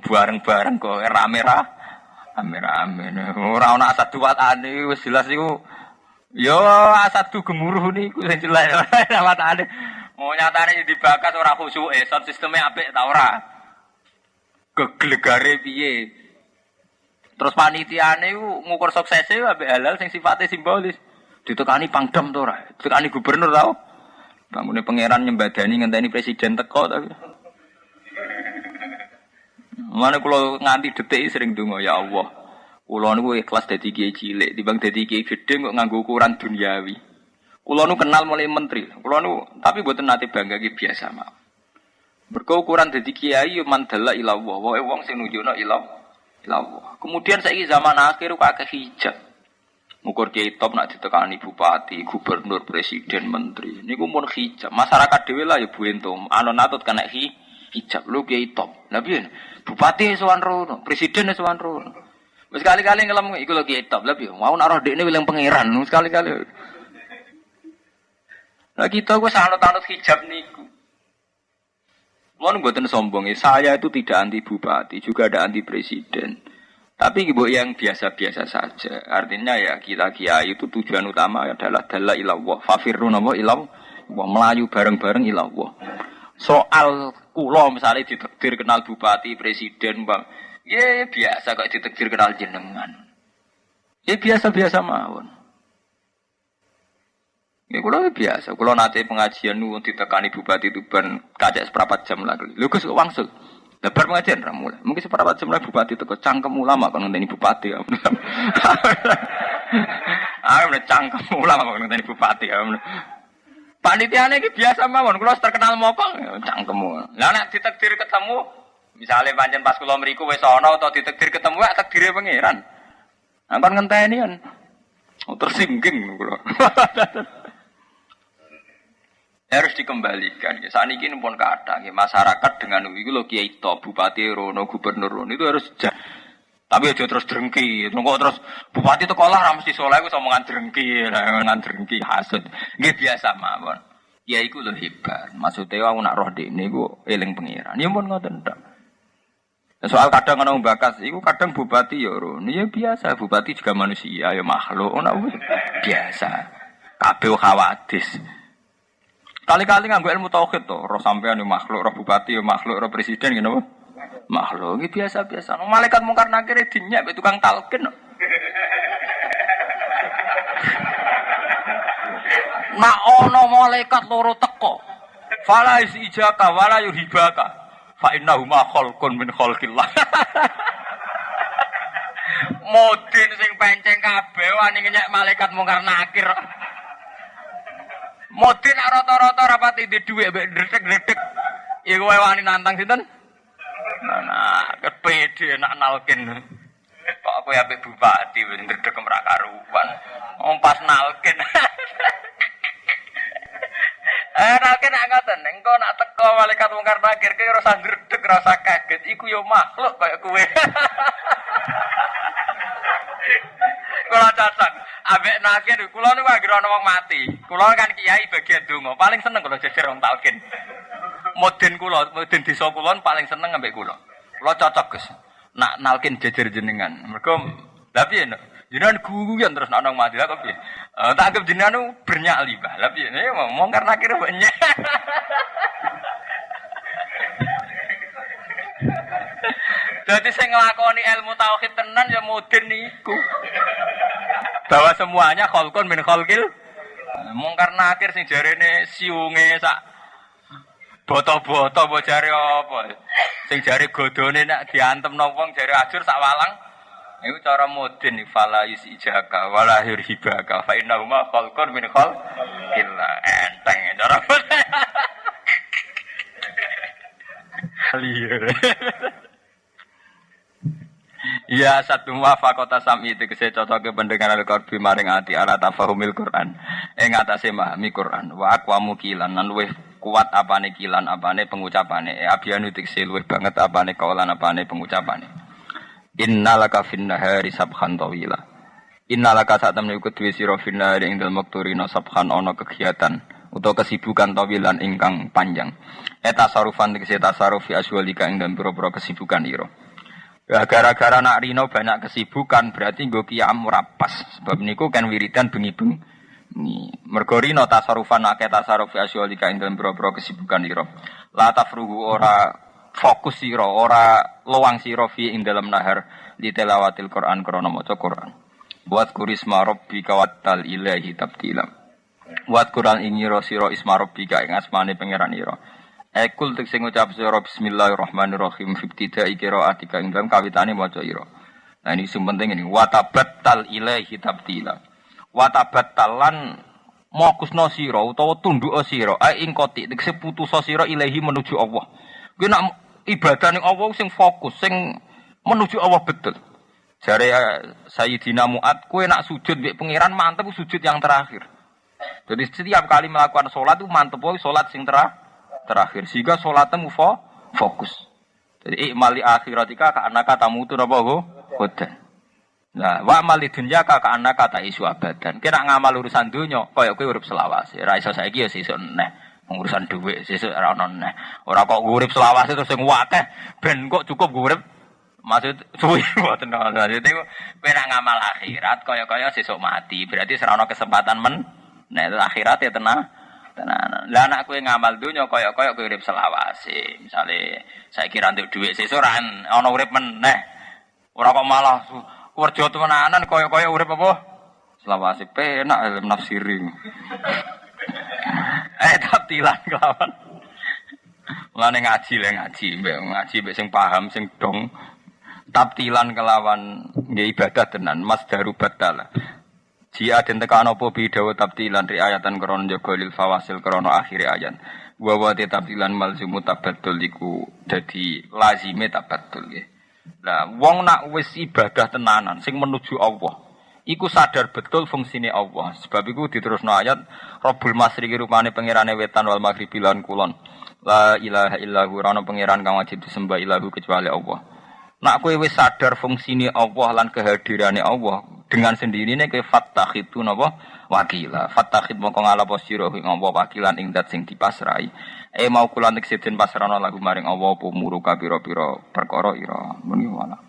Bareng-bareng kok rame-rame. Ora ana asad duatane wis jelas iku. Yo asad gemuruh niku sing jelas watane. Mau nyatane dibakar ora khusyuke, sound sisteme apik ta ora? Keglegare piye? Terus panitiane iku ngukur suksese ambek halal sing sifatnya simbolis. Ditekani pangdam to ora? Ditekani gubernur tau? Bangune pangeran nyembadani ngenteni presiden teko tapi. Mane kula nganti detik sering donga ya Allah. Kula niku ikhlas dadi kiai cilik, timbang dadi kiai gedhe kok nganggo ukuran duniawi. Kula nu kenal mulai menteri. Kula nu tapi mboten nate bangga iki biasa mawon. Mergo ukuran dadi kiai yo mandala ila Allah. Wae wong sing nunjukno ila Allah. Kemudian saiki zaman akhir kok akeh hijab. Ngukur kiai top nak ditekani bupati, gubernur, presiden, menteri. Niku mun hijab. Masyarakat dhewe lah ya buentum. Alon-atut kena hijab lu kiai top. Lah piye? Bupati sowan rono, presiden sowan rono. Wis kali-kali ngelem iku lho kiai top. Lah piye? Mau nak roh dekne wilang pangeran. Wis kali-kali. Lah kita wis anut-anut hijab niku. Mohon mboten sombong ya, saya itu tidak anti bupati, juga ada anti presiden. Tapi ibu yang biasa-biasa saja. Artinya ya kita kiai itu tujuan utama adalah dalla ilallah. Fafirru napa ilallah, melayu bareng-bareng ilallah. Soal kula misalnya ditakdir kenal bupati, presiden, Bang. Ya biasa kok ditakdir kenal jenengan. Ya biasa-biasa mawon. Ya kula biasa, kula nate pengajian nu ditekani bupati Tuban kacek seprapat jam lagi. Lho Gus kok wangsul. Lebar pengajian ra mulai. Mungkin seprapat jam lagi bupati teko cangkem ulama kon ngenteni bupati. Aku udah cangkem ulama kok ngenteni bupati. Panitiane iki biasa mawon, kula terkenal mopo cangkem. Lah nek ditakdir ketemu, misalnya pancen pas kula mriku wis ana utawa ditakdir ketemu ya takdire pangeran. Ampun ngenteni kan. Tersinggung kula. Harus dikembalikan. Saat ini pun kadang masyarakat dengan itu lo kiai top, bupati rono, gubernur rono itu harus tapi aja terus drengki. Terus bupati itu kolah mesti soleh itu omongan drengki, hasud. Nggih biasa mawon. Kiai ku lho hebat. Maksudnya aku nak roh dekne iku eling pangeran. Ya pun ngoten tok. Soal kadang ana bakas, iku kadang bupati ya rono. Ya biasa, bupati juga manusia, ya makhluk ana biasa. Kabeh khawatis. Kali-kali nganggo ilmu tauhid to, roh sampean yo makhluk, roh bupati yo makhluk, roh presiden ngene apa? Makhluk iki biasa-biasa. Malaikat mungkar nakir dinyek tukang talqin. Nek ana malaikat loro teko, fala isijaka wala yuhibaka. Fa innahuma khalqun min khalqillah. Modin sing penceng kabeh wani nyek malaikat mungkar nakir. Modin rata-rata rapati di dhuwit mbek ndredeg-ndredeg. Iku wae wani nantang sinten? Nah, kepede nak nalkin. Kok kowe ambek bupati wis ndredeg ora karuan. Pas nalkin. Nalkin nak ngoten, engko nak teko malaikat mungkar nakir ki rasa ndredeg, rasa kaget. Iku yo makhluk kaya kowe. Kula cocok, ambek nakir, kula niku anggere ana wong mati. Kula kan kiai bagian donga, paling seneng kula jejer wong talqin. Mudin kula, mudin desa kula paling seneng ambek kula. Kula cocok, Gus. Nak nalkin jejer jenengan. Mergo lha piye jenengan guyon terus nak nang mati kok piye? Tak anggap jenengan bernyali, Mbah. Lha piye? Ngomong karena nakir banyak. Jadi saya ngelakoni ilmu tauhid tenan ya mudin niku. Bahwa semuanya khalqun min khalqil. Mungkar nakir sing jarene siunge sak boto-boto mbok jare apa. Sing jare godone nek diantemno wong jare ajur sak walang. Iku cara mudin fala yusijaka wala hibaka fa innahuma khalqun min khalqil. Enteng cara. Liar. Ya satu wafaqata sami tegese cocoke pendengaran Al-Qur'an maring ati ala tafahumil Qur'an ing atase memahami Qur'an wa aqwamu kilan lan luwih kuat apane kilan apane pengucapane abiyanu tegese luwih banget apane kaulan apane pengucapane innalaka fin nahari sabhan tawila innalaka sak temne iku duwe sira fin nahari ing dalem wektu rina sabhan ana kegiatan utawa kesibukan tawilan ingkang panjang tasarufan tegese tasaruf fi aswalika ing dalem pira-pira kesibukan ira. Ya, gara-gara nak rino banyak kesibukan berarti nggo qiyam ora pas. Sebab niku kan wiridan bengi-bengi. Mergo rino tasarufan akeh tasaruf asyolika ing dalem boro-boro kesibukan ira. La tafruhu ora fokus sira, ora luang sira fi ing dalem nahar di tilawatil Quran krana maca Quran. Buat kurisma rabbika wattal ilahi tabtila. Buat Quran ingiro sira isma rabbika ing asmane pangeran ira. Ekul tek sing ngucap sira bismillahirrahmanirrahim fibtidai qiraatika ing dalem kawitane maca ira. Nah ini sing penting ini watabattal ilaihi tabtila. Watabattalan mokusno sira utawa tunduk sira ing koti tek putus sira ilahi menuju Allah. Kuwi nak ibadah ning Allah sing fokus sing menuju Allah betul. Jare Sayyidina Mu'ad kowe nak sujud mbek pangeran mantep sujud yang terakhir. Jadi setiap kali melakukan salat itu mantep wae salat sing terakhir sehingga sholatmu fokus. Jadi ikmali akhiratika ka annaka tamutu napa hodan. Nah, wa amali dunya ka annaka taisu abadan. Kira ngamal urusan donya kaya kowe urip selawase. Ora iso saiki ya sesuk neh. Urusan dhuwit sesuk ora ono neh. Ora kok urip selawase terus sing akeh ben kok cukup urip. Maksud suwi mboten ono. Jadi kowe nak ngamal akhirat kaya-kaya sesuk mati. Berarti ora ono kesempatan nek akhirat ya tenan. Lah anak kowe ngamal donya kaya-kaya kowe urip selawase. Misale saiki ra nduk dhuwit sesuk ora ana urip meneh. Ora kok malah kerja temenanan kaya-kaya urip apa? Selawase penak ilmu nafsiri. Tabtilan kelawan. Mulane ngaji mbek sing paham sing dong. Tabtilan kelawan nggih ibadah tenan Mas Daru Batala. Jia den tekan apa bidawa tabtilan riayatan krana jaga lil fawasil krana akhire ayat. Wa wa tabtilan malzumu tabaddul iku dadi lazime tabaddul nggih. Lah wong nak wis ibadah tenanan sing menuju Allah, iku sadar betul fungsine Allah. Sebab iku diterusno ayat Rabbul Masyriqi rupane pangerane wetan wal maghribi lan kulon. La ilaha illahu rana pangeran kang wajib disembah ilahu kecuali Allah. Nak kowe wis sadar fungsine Allah lan kehadirane Allah, dengan sendirinya kowe fattakhidun apa wakila. Fattakhid mongko ngalapo sira ing Allah wakilan ing zat sing dipasrai. Mau kula nek seden pasrana lagu maring Allah apa muruka pira-pira perkara ira. Muni wala.